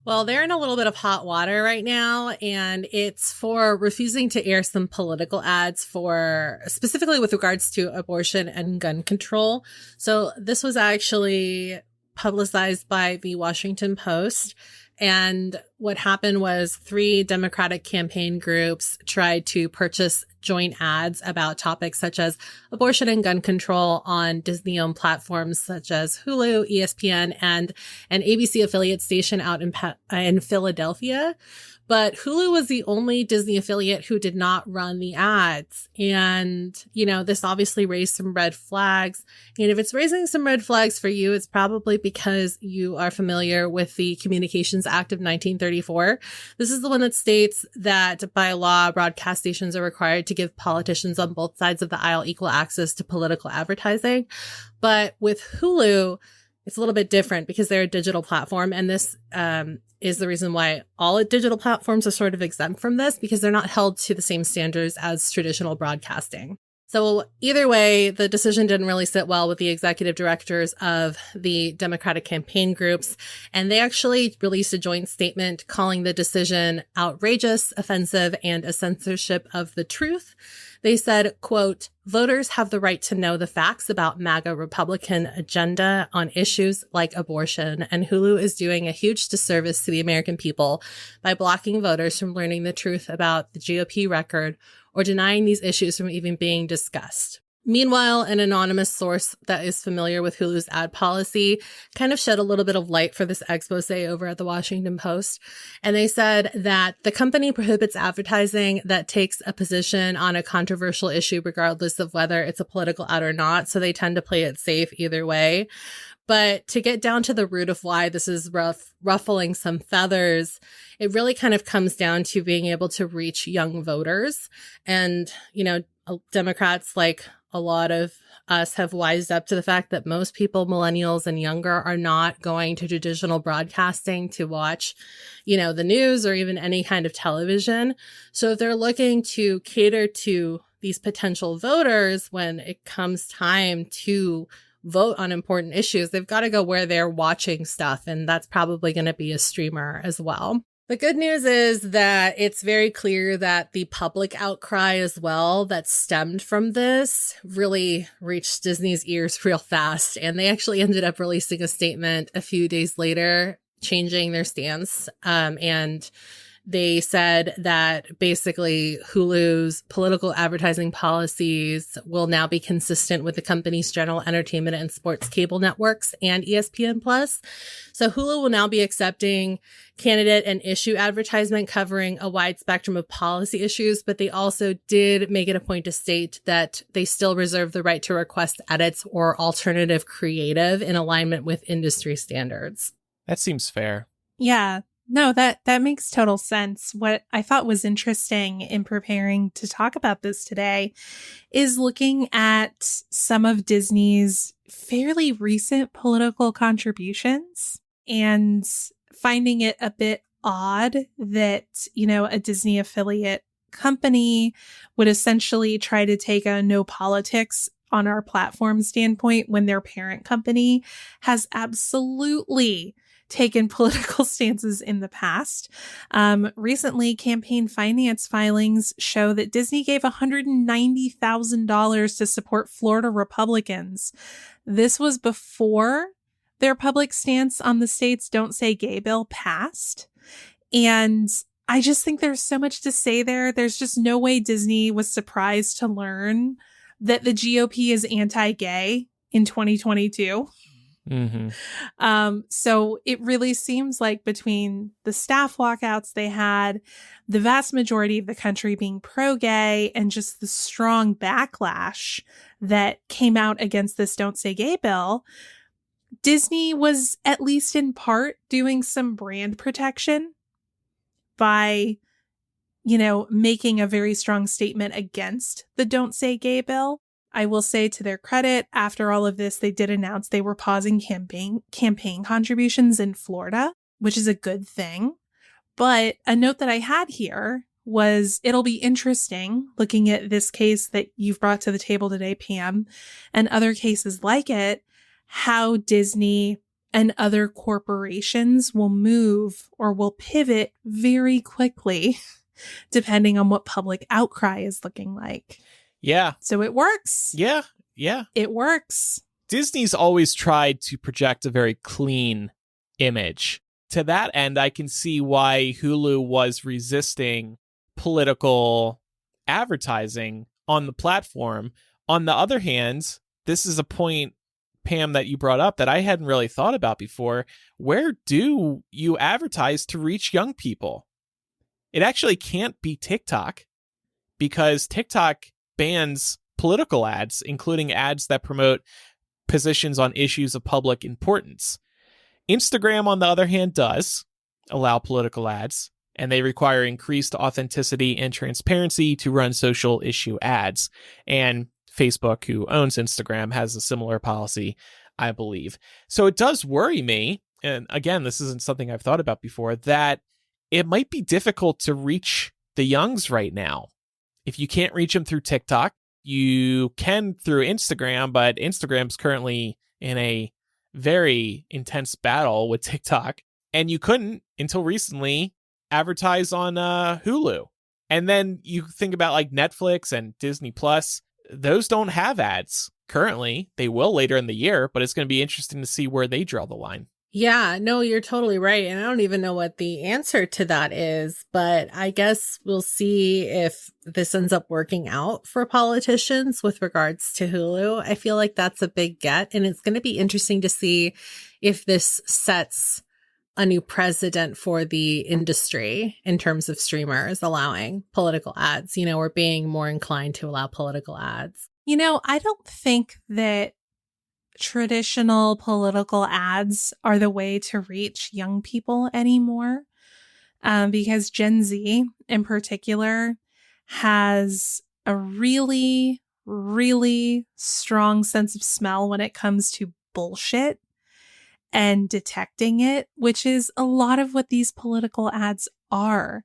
Well, they're in a little bit of hot water right now, and it's for refusing to air some political ads for specifically with regards to abortion and gun control. So this was actually publicized by the Washington Post. And what happened was 3 Democratic campaign groups tried to purchase joint ads about topics such as abortion and gun control on Disney-owned platforms such as Hulu, ESPN, and an ABC affiliate station out in Philadelphia. But Hulu was the only Disney affiliate who did not run the ads. And, this obviously raised some red flags. And if it's raising some red flags for you, it's probably because you are familiar with the Communications Act of 1934. This is the one that states that by law, broadcast stations are required to give politicians on both sides of the aisle equal access to political advertising. But with Hulu, it's a little bit different because they're a digital platform. And this is the reason why all digital platforms are sort of exempt from this, because they're not held to the same standards as traditional broadcasting. So either way, the decision didn't really sit well with the executive directors of the Democratic campaign groups. And they actually released a joint statement calling the decision outrageous, offensive, and a censorship of the truth. They said, quote, "Voters have the right to know the facts about MAGA Republican agenda on issues like abortion, and Hulu is doing a huge disservice to the American people by blocking voters from learning the truth about the GOP record or denying these issues from even being discussed." Meanwhile, an anonymous source that is familiar with Hulu's ad policy kind of shed a little bit of light for this expose over at the Washington Post. And they said that the company prohibits advertising that takes a position on a controversial issue, regardless of whether it's a political ad or not. So they tend to play it safe either way. But to get down to the root of why this is ruffling some feathers, it really kind of comes down to being able to reach young voters. And, Democrats, like a lot of us, have wised up to the fact that most people, millennials and younger, are not going to traditional broadcasting to watch, the news or even any kind of television. So if they're looking to cater to these potential voters when it comes time to vote on important issues, they've got to go where they're watching stuff. And that's probably going to be a streamer as well. The good news is that it's very clear that the public outcry as well that stemmed from this really reached Disney's ears real fast. And they actually ended up releasing a statement a few days later, changing their stance. And They said that basically Hulu's political advertising policies will now be consistent with the company's general entertainment and sports cable networks and ESPN Plus. So Hulu will now be accepting candidate and issue advertisement covering a wide spectrum of policy issues, but they also did make it a point to state that they still reserve the right to request edits or alternative creative in alignment with industry standards. That seems fair. Yeah. No, that makes total sense. What I thought was interesting in preparing to talk about this today is looking at some of Disney's fairly recent political contributions and finding it a bit odd that, a Disney affiliate company would essentially try to take a no politics on our platform standpoint when their parent company has absolutely taken political stances in the past. Recently, campaign finance filings show that Disney gave $190,000 to support Florida Republicans. This was before their public stance on the state's Don't Say Gay bill passed. And I just think there's so much to say there. There's just no way Disney was surprised to learn that the GOP is anti-gay in 2022. Mm-hmm. So it really seems like between the staff walkouts they had, the vast majority of the country being pro-gay, and just the strong backlash that came out against this Don't Say Gay bill, Disney was at least in part doing some brand protection by, making a very strong statement against the Don't Say Gay bill. I will say, to their credit, after all of this, they did announce they were pausing campaign contributions in Florida, which is a good thing. But a note that I had here was it'll be interesting looking at this case that you've brought to the table today, Pam, and other cases like it, how Disney and other corporations will move or will pivot very quickly, depending on what public outcry is looking like. Yeah. So it works. Yeah. It works. Disney's always tried to project a very clean image. To that end, I can see why Hulu was resisting political advertising on the platform. On the other hand, this is a point, Pam, that you brought up that I hadn't really thought about before. Where do you advertise to reach young people? It actually can't be TikTok, because TikTok bans political ads, including ads that promote positions on issues of public importance. Instagram, on the other hand, does allow political ads, and they require increased authenticity and transparency to run social issue ads. And Facebook, who owns Instagram, has a similar policy, I believe. So it does worry me, and again, this isn't something I've thought about before, that it might be difficult to reach the youngs right now. If you can't reach them through TikTok, you can through Instagram, but Instagram's currently in a very intense battle with TikTok, and you couldn't, until recently, advertise on Hulu. And then you think about like Netflix and Disney Plus, those don't have ads currently. They will later in the year, but it's going to be interesting to see where they draw the line. Yeah, no, you're totally right. And I don't even know what the answer to that is, but I guess we'll see if this ends up working out for politicians with regards to Hulu. I feel like that's a big get, and it's going to be interesting to see if this sets a new precedent for the industry in terms of streamers allowing political ads, or being more inclined to allow political ads. I don't think that traditional political ads are the way to reach young people anymore, because Gen Z in particular has a really, really strong sense of smell when it comes to bullshit and detecting it, which is a lot of what these political ads are.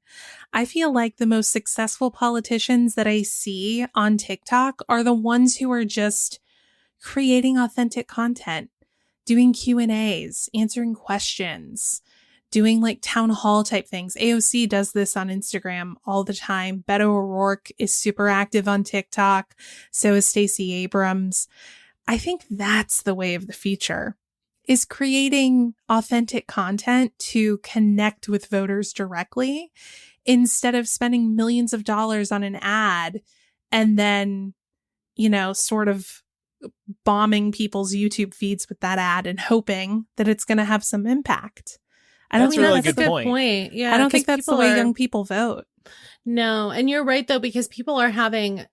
I feel like the most successful politicians that I see on TikTok are the ones who are just creating authentic content, doing Q&As, answering questions, doing like town hall type things. AOC does this on Instagram all the time. Beto O'Rourke is super active on TikTok. So is Stacey Abrams. I think that's the way of the future. is creating authentic content to connect with voters directly instead of spending millions of dollars on an ad and then, sort of bombing people's YouTube feeds with that ad and hoping that it's going to have some impact. That's a really that's good a good point. point. Yeah, I don't think 'cause that's the people way are- young people vote. No, and you're right though, because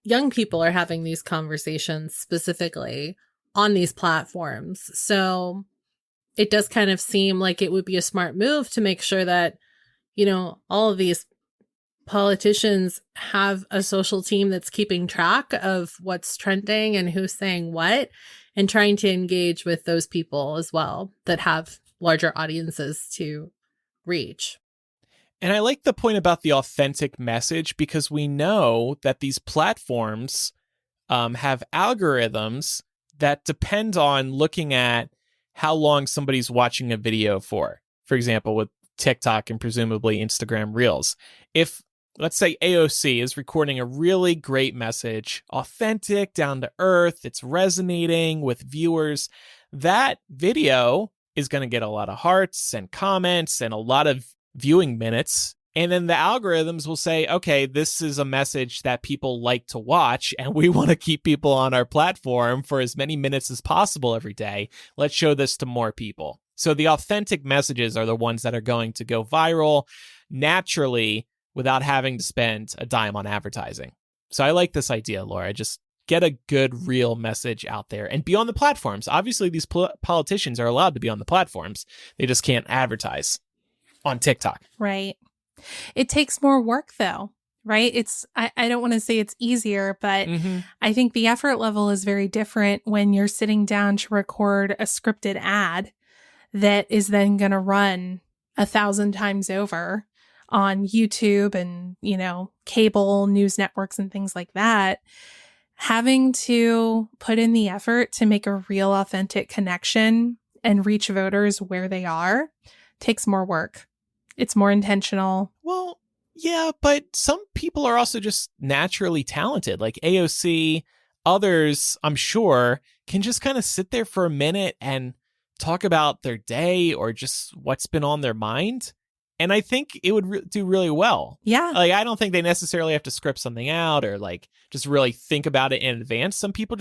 young people are having these conversations specifically on these platforms. So it does kind of seem like it would be a smart move to make sure that, all of these politicians have a social team that's keeping track of what's trending and who's saying what, and trying to engage with those people as well that have larger audiences to reach. And I like the point about the authentic message, because we know that these platforms have algorithms that depend on looking at how long somebody's watching a video for. For example, with TikTok and presumably Instagram Reels. If, let's say, AOC is recording a really great message, authentic, down to earth, it's resonating with viewers, that video is going to get a lot of hearts and comments and a lot of viewing minutes. And then the algorithms will say, okay, this is a message that people like to watch, and we want to keep people on our platform for as many minutes as possible every day. Let's show this to more people. So the authentic messages are the ones that are going to go viral naturally without having to spend a dime on advertising. So I like this idea, Laura. Just get a good, real message out there and be on the platforms. Obviously, these politicians are allowed to be on the platforms. They just can't advertise on TikTok. Right. It takes more work though, right? I don't want to say it's easier, but I think the effort level is very different when you're sitting down to record a scripted ad that is then going to run 1,000 times over on YouTube and, cable news networks and things like that. Having to put in the effort to make a real authentic connection and reach voters where they are takes more work. It's more intentional. Well, yeah, but some people are also just naturally talented, like AOC. Others, I'm sure, can just kind of sit there for a minute and talk about their day or just what's been on their mind. And I think it would do really well. Yeah. Like, I don't think they necessarily have to script something out or just really think about it in advance. Some people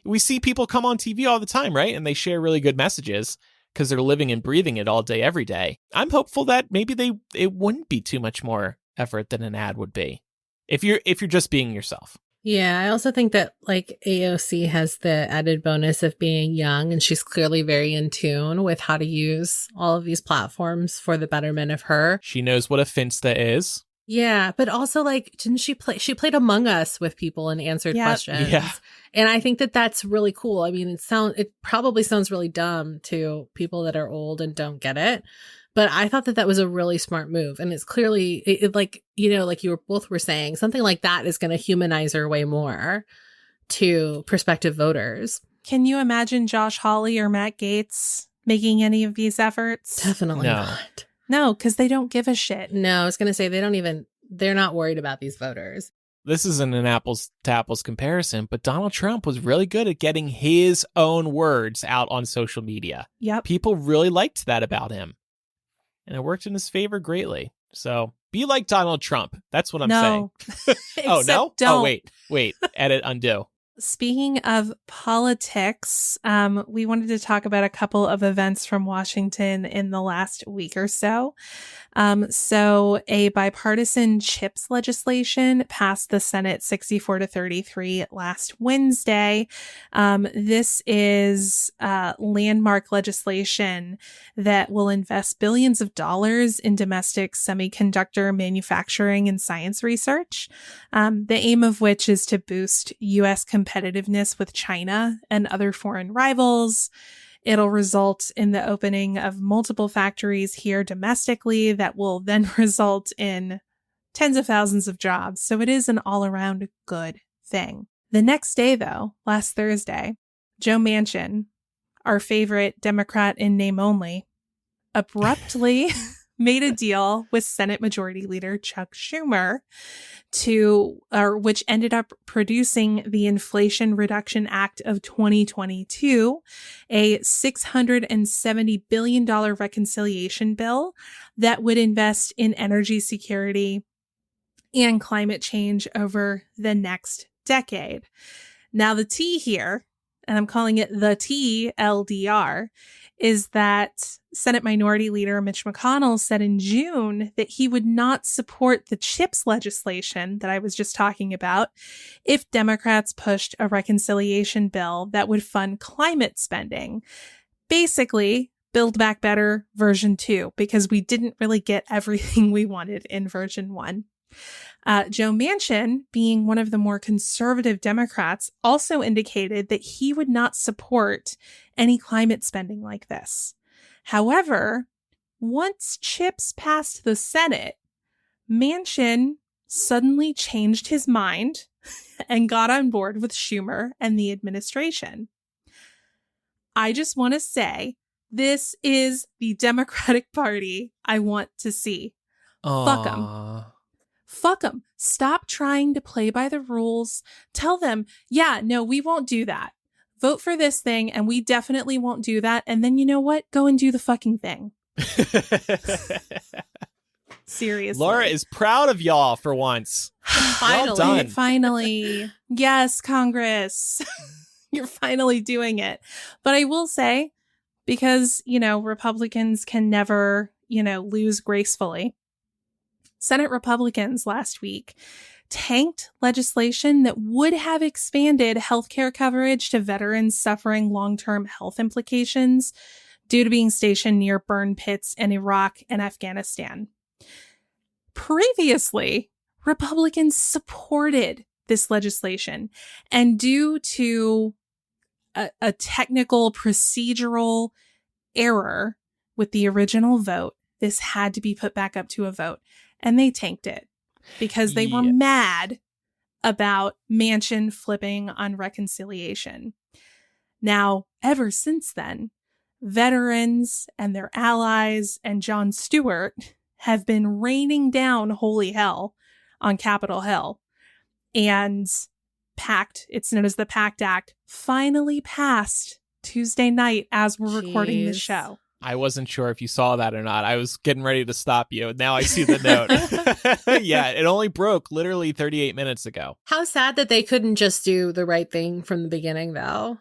we see people come on TV all the time, right? And they share really good messages because they're living and breathing it all day, every day. I'm hopeful that maybe it wouldn't be too much more effort than an ad would be if you're just being yourself. Yeah, I also think that AOC has the added bonus of being young, and she's clearly very in tune with how to use all of these platforms for the betterment of her. She knows what a Finsta is. Yeah, but also didn't she played Among Us with people and answered questions. Yeah. And I think that that's really cool. I mean, it probably sounds really dumb to people that are old and don't get it. But I thought that was a really smart move. And it's clearly like you were saying, something like that is going to humanize her way more to prospective voters. Can you imagine Josh Hawley or Matt Gaetz making any of these efforts? Definitely not. No, because they don't give a shit. No, I was going to say they're not worried about these voters. This isn't an apples to apples comparison, but Donald Trump was really good at getting his own words out on social media. Yep. People really liked that about him. And it worked in his favor greatly. So be like Donald Trump. That's what I'm saying. Oh, no? Don't. Oh, wait. Edit, undo. Speaking of politics, we wanted to talk about a couple of events from Washington in the last week or so. So a bipartisan CHIPS legislation passed the Senate 64-33 last Wednesday. This is landmark legislation that will invest billions of dollars in domestic semiconductor manufacturing and science research. The aim of which is to boost U.S. competitiveness with China and other foreign rivals. It'll result in the opening of multiple factories here domestically that will then result in tens of thousands of jobs. So it is an all-around good thing. The next day, though, last Thursday, Joe Manchin, our favorite Democrat in name only, abruptly made a deal with Senate Majority Leader Chuck Schumer which ended up producing the Inflation Reduction Act of 2022, a $670 billion reconciliation bill that would invest in energy security and climate change over the next decade. Now, the T here, and I'm calling it the TLDR, is that Senate Minority Leader Mitch McConnell said in June that he would not support the CHIPS legislation that I was just talking about if Democrats pushed a reconciliation bill that would fund climate spending. Basically, Build Back Better version 2, because we didn't really get everything we wanted in version 1. Joe Manchin, being one of the more conservative Democrats, also indicated that he would not support any climate spending like this. However, once CHIPS passed the Senate, Manchin suddenly changed his mind and got on board with Schumer and the administration. I just want to say, this is the Democratic Party I want to see. Fuck them. Fuck them. Stop trying to play by the rules. Tell them, yeah, no, we won't do that. Vote for this thing, and we definitely won't do that. And then you know what? Go and do the fucking thing. Seriously. Laura is proud of y'all for once. Finally. Well done. Finally. Yes, Congress. You're finally doing it. But I will say, because, Republicans can never, lose gracefully. Senate Republicans last week tanked legislation that would have expanded healthcare coverage to veterans suffering long-term health implications due to being stationed near burn pits in Iraq and Afghanistan. Previously, Republicans supported this legislation, and due to a technical procedural error with the original vote, this had to be put back up to a vote. And they tanked it because they were mad about Manchin flipping on reconciliation. Now, ever since then, veterans and their allies and Jon Stewart have been raining down holy hell on Capitol Hill. And it's known as the PACT Act, finally passed Tuesday night as we're recording the show. I wasn't sure if you saw that or not. I was getting ready to stop you. Now I see the note. Yeah, it only broke literally 38 minutes ago. How sad that they couldn't just do the right thing from the beginning, though.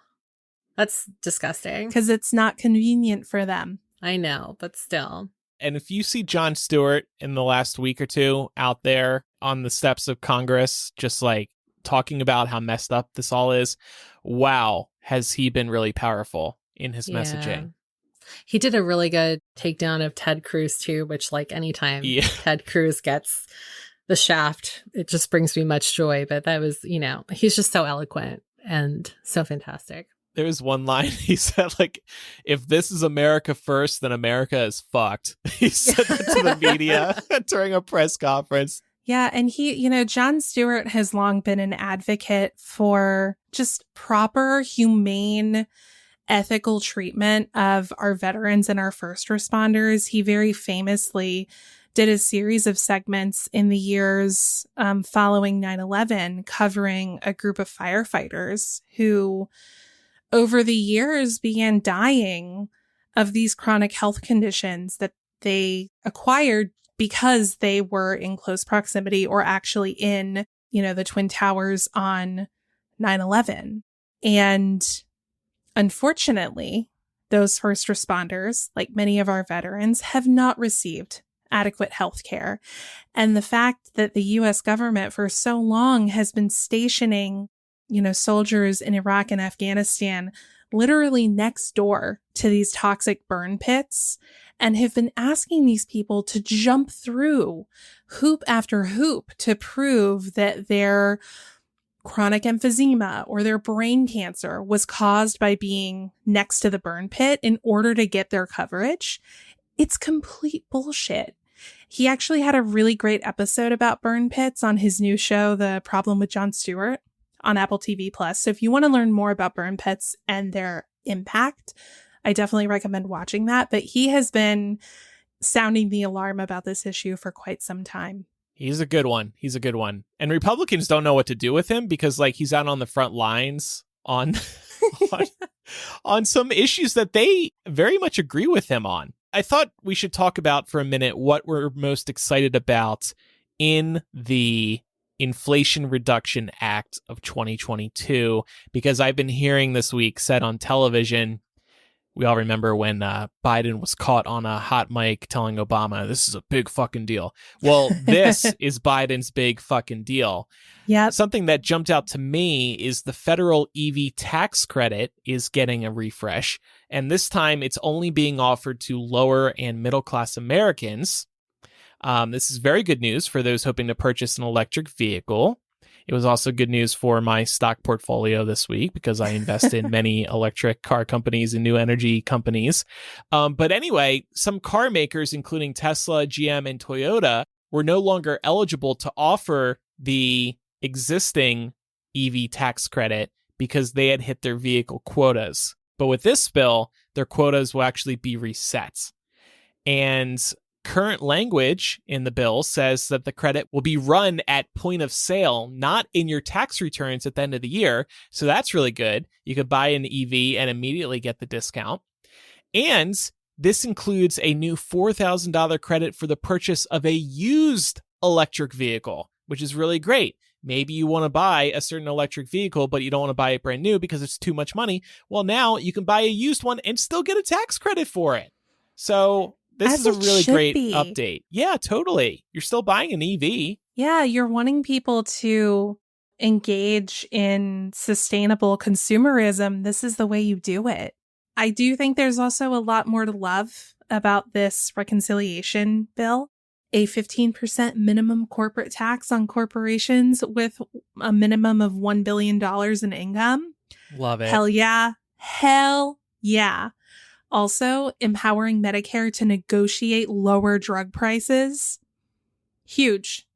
That's disgusting. Because it's not convenient for them. I know, but still. And if you see Jon Stewart in the last week or two out there on the steps of Congress, just like talking about how messed up this all is, wow, has he been really powerful in his messaging. He did a really good takedown of Ted Cruz, too, which, like, anytime Ted Cruz gets the shaft, it just brings me much joy. But that was, he's just so eloquent and so fantastic. There was one line he said, like, if this is America first, then America is fucked. He said that to the media during a press conference. Yeah, and Jon Stewart has long been an advocate for just proper, humane, ethical treatment of our veterans and our first responders. He very famously did a series of segments in the years following 9/11 covering a group of firefighters who over the years began dying of these chronic health conditions that they acquired because they were in close proximity or actually in, the Twin Towers on 9/11. And unfortunately, those first responders, like many of our veterans, have not received adequate health care. And the fact that the U.S. government for so long has been stationing, soldiers in Iraq and Afghanistan literally next door to these toxic burn pits and have been asking these people to jump through hoop after hoop to prove that their chronic emphysema or their brain cancer was caused by being next to the burn pit in order to get their coverage. It's complete bullshit. He actually had a really great episode about burn pits on his new show, The Problem with Jon Stewart, on Apple TV+. So if you want to learn more about burn pits and their impact, I definitely recommend watching that. But he has been sounding the alarm about this issue for quite some time. He's a good one. He's a good one. And Republicans don't know what to do with him because, like, he's out on the front lines on on some issues that they very much agree with him on. I thought we should talk about for a minute what we're most excited about in the Inflation Reduction Act of 2022, because I've been hearing this week said on television. We all remember when Biden was caught on a hot mic telling Obama, this is a big fucking deal. Well, this is Biden's big fucking deal. Yeah. Something that jumped out to me is the federal EV tax credit is getting a refresh. And this time it's only being offered to lower and middle class Americans. This is very good news for those hoping to purchase an electric vehicle. It was also good news for my stock portfolio this week because I invest in many electric car companies and new energy companies. But anyway, some car makers, including Tesla, GM, and Toyota, were no longer eligible to offer the existing EV tax credit because they had hit their vehicle quotas. But with this bill, their quotas will actually be reset. And current language in the bill says that the credit will be run at point of sale, not in your tax returns at the end of the year. So that's really good. You could buy an EV and immediately get the discount. And this includes a new $4,000 credit for the purchase of a used electric vehicle, which is really great. Maybe you want to buy a certain electric vehicle, but you don't want to buy it brand new because it's too much money. Well, now you can buy a used one and still get a tax credit for it. So this is a really great update. Yeah, totally. You're still buying an EV. Yeah, you're wanting people to engage in sustainable consumerism. This is the way you do it. I do think there's also a lot more to love about this reconciliation bill. A 15% minimum corporate tax on corporations with a minimum of $1 billion in income. Love it. Hell yeah. Hell yeah. Also, empowering Medicare to negotiate lower drug prices. Huge.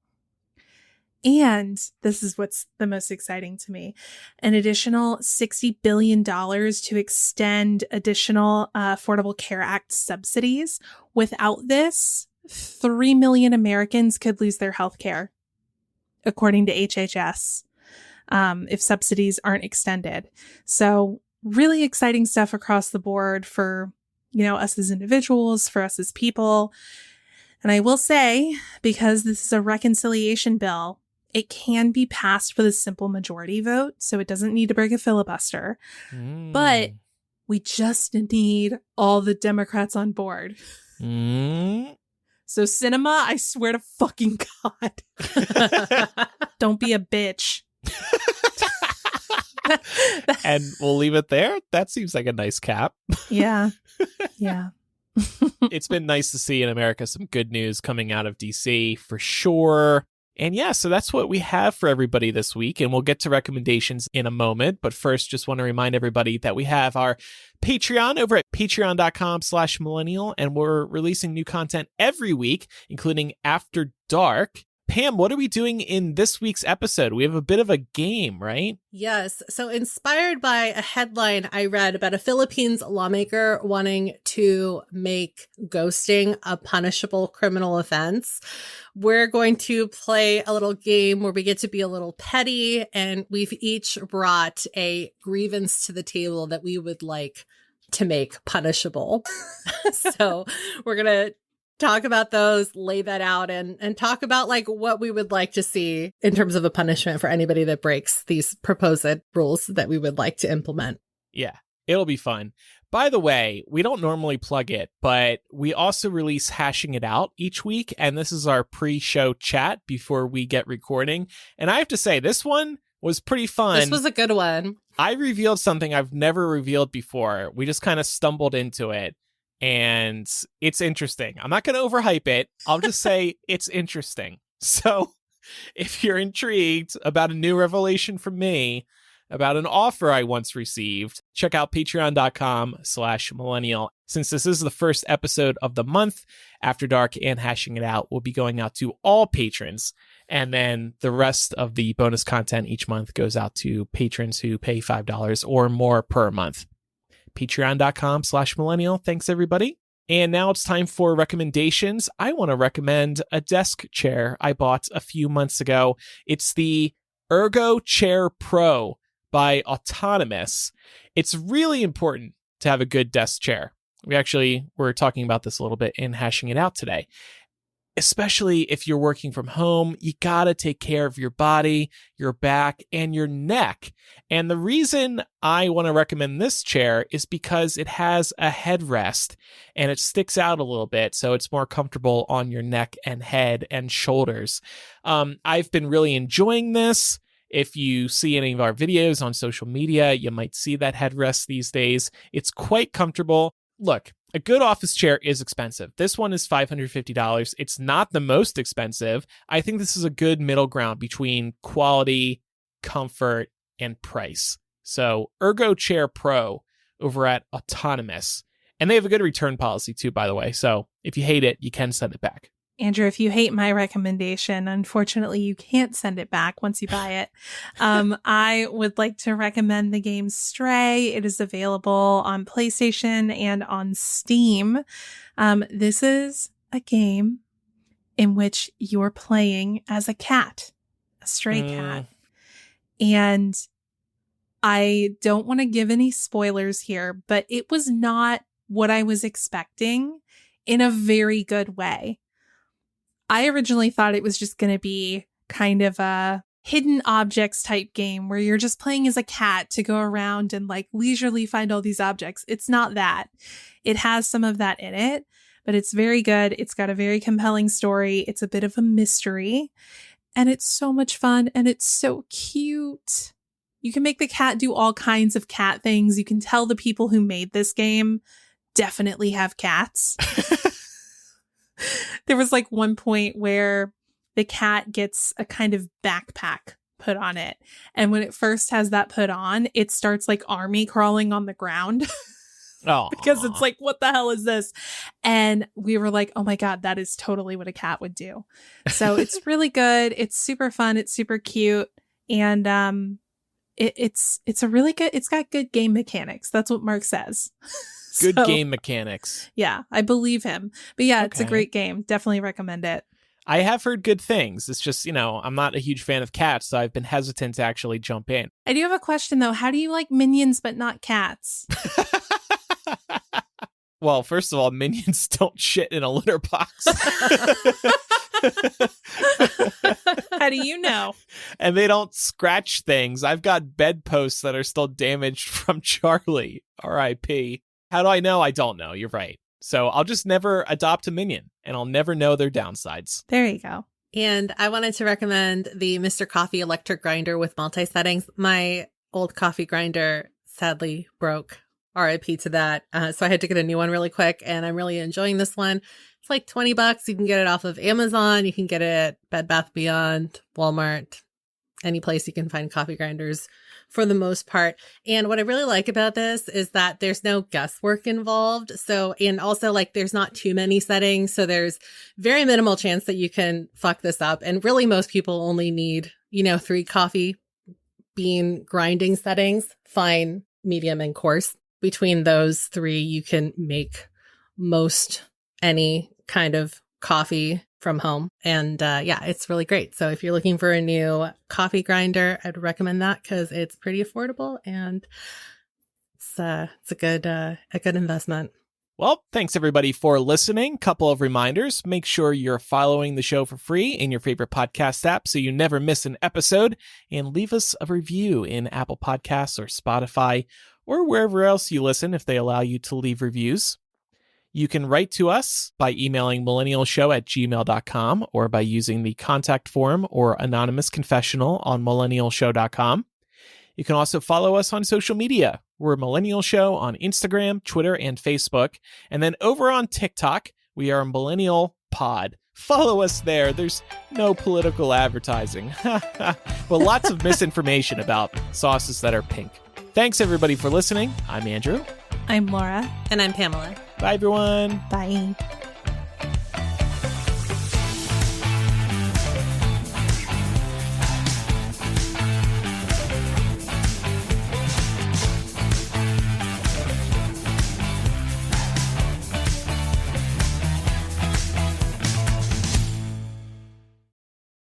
And this is what's the most exciting to me. An additional $60 billion to extend additional Affordable Care Act subsidies. Without this, 3 million Americans could lose their health care, according to HHS, if subsidies aren't extended. So really exciting stuff across the board for, us as individuals, for us as people. And I will say, because this is a reconciliation bill, it can be passed with a simple majority vote, so it doesn't need to break a filibuster. But we just need all the Democrats on board. So Cinema, I swear to fucking God, don't be a bitch. And we'll leave it there. That seems like a nice cap. Yeah. Yeah. It's been nice to see in America some good news coming out of DC for sure. And yeah, so that's what we have for everybody this week. And we'll get to recommendations in a moment. But first, just want to remind everybody that we have our Patreon over at patreon.com/millennial. And we're releasing new content every week, including After Dark. Pam, what are we doing in this week's episode? We have a bit of a game, right? Yes. So inspired by a headline I read about a Philippines lawmaker wanting to make ghosting a punishable criminal offense, we're going to play a little game where we get to be a little petty, and we've each brought a grievance to the table that we would like to make punishable. So we're going to talk about those, lay that out, and talk about like what we would like to see in terms of a punishment for anybody that breaks these proposed rules that we would like to implement. Yeah, it'll be fun. By the way, we don't normally plug it, but we also release Hashing It Out each week, and this is our pre-show chat before we get recording. And I have to say, this one was pretty fun. This was a good one. I revealed something I've never revealed before. We just kind of stumbled into it. And it's interesting. I'm not going to overhype it. I'll just say it's interesting. So if you're intrigued about a new revelation from me about an offer I once received, check out patreon.com/millennial. Since this is the first episode of the month, After Dark and Hashing It Out will be going out to all patrons. And then the rest of the bonus content each month goes out to patrons who pay $5 or more per month. Patreon.com/millennial. Thanks, everybody. And now it's time for recommendations. I want to recommend a desk chair I bought a few months ago. It's the Ergo Chair Pro by Autonomous. It's really important to have a good desk chair. We actually were talking about this a little bit in Hashing It Out today. Especially if you're working from home, you gotta take care of your body, your back, and your neck. And the reason I want to recommend this chair is because it has a headrest and it sticks out a little bit, so it's more comfortable on your neck and head and shoulders. I've been really enjoying this. If you see any of our videos on social media, you might see that headrest these days. It's quite comfortable. Look, a good office chair is expensive. This one is $550. It's not the most expensive. I think this is a good middle ground between quality, comfort, and price. So Ergo Chair Pro over at Autonomous. And they have a good return policy too, by the way. So if you hate it, you can send it back. Andrew, if you hate my recommendation, unfortunately, you can't send it back once you buy it. I would like to recommend the game Stray. It is available on PlayStation and on Steam. This is a game in which you're playing as a cat, a stray cat. And I don't want to give any spoilers here, but it was not what I was expecting in a very good way. I originally thought it was just going to be kind of a hidden objects type game where you're just playing as a cat to go around and like leisurely find all these objects. It's not that. It has some of that in it, but it's very good. It's got a very compelling story. It's a bit of a mystery and it's so much fun and it's so cute. You can make the cat do all kinds of cat things. You can tell the people who made this game definitely have cats. There was like one point where the cat gets a kind of backpack put on it. And when it first has that put on, it starts like army crawling on the ground. Oh, because it's like, what the hell is this? And we were like, oh my God, that is totally what a cat would do. So it's really good. It's super fun. It's super cute. And it's a really good, it's got good game mechanics. That's what Mark says. Good game mechanics. Yeah, I believe him. But yeah, It's a great game. Definitely recommend it. I have heard good things. It's just, I'm not a huge fan of cats, so I've been hesitant to actually jump in. I do have a question, though. How do you like minions but not cats? Well, first of all, minions don't shit in a litter box. How do you know? And they don't scratch things. I've got bedposts that are still damaged from Charlie. R.I.P. How do I know? I don't know. You're right. So I'll just never adopt a minion and I'll never know their downsides. There you go. And I wanted to recommend the Mr. Coffee electric grinder with multi-settings. My old coffee grinder sadly broke. RIP to that. So I had to get a new one really quick and I'm really enjoying this one. It's like $20. You can get it off of Amazon. You can get it at Bed Bath & Beyond, Walmart, any place you can find coffee grinders for the most part. And what I really like about this is that there's no guesswork involved. So, and also like there's not too many settings. So there's very minimal chance that you can fuck this up. And really most people only need, 3 coffee bean grinding settings, fine, medium, and coarse. Between those 3, you can make most any kind of coffee from home. And it's really great. So if you're looking for a new coffee grinder, I'd recommend that because it's pretty affordable and it's a good investment. Well, thanks everybody for listening. Couple of reminders. Make sure you're following the show for free in your favorite podcast app so you never miss an episode, and leave us a review in Apple Podcasts or Spotify or wherever else you listen if they allow you to leave reviews. You can write to us by emailing millennialshow@gmail.com or by using the contact form or anonymous confessional on millennialshow.com. You can also follow us on social media. We're Millennial Show on Instagram, Twitter, and Facebook. And then over on TikTok, we are Millennial Pod. Follow us there. There's no political advertising. But lots of misinformation about sauces that are pink. Thanks, everybody, for listening. I'm Andrew. I'm Laura. And I'm Pamela. Bye, everyone. Bye.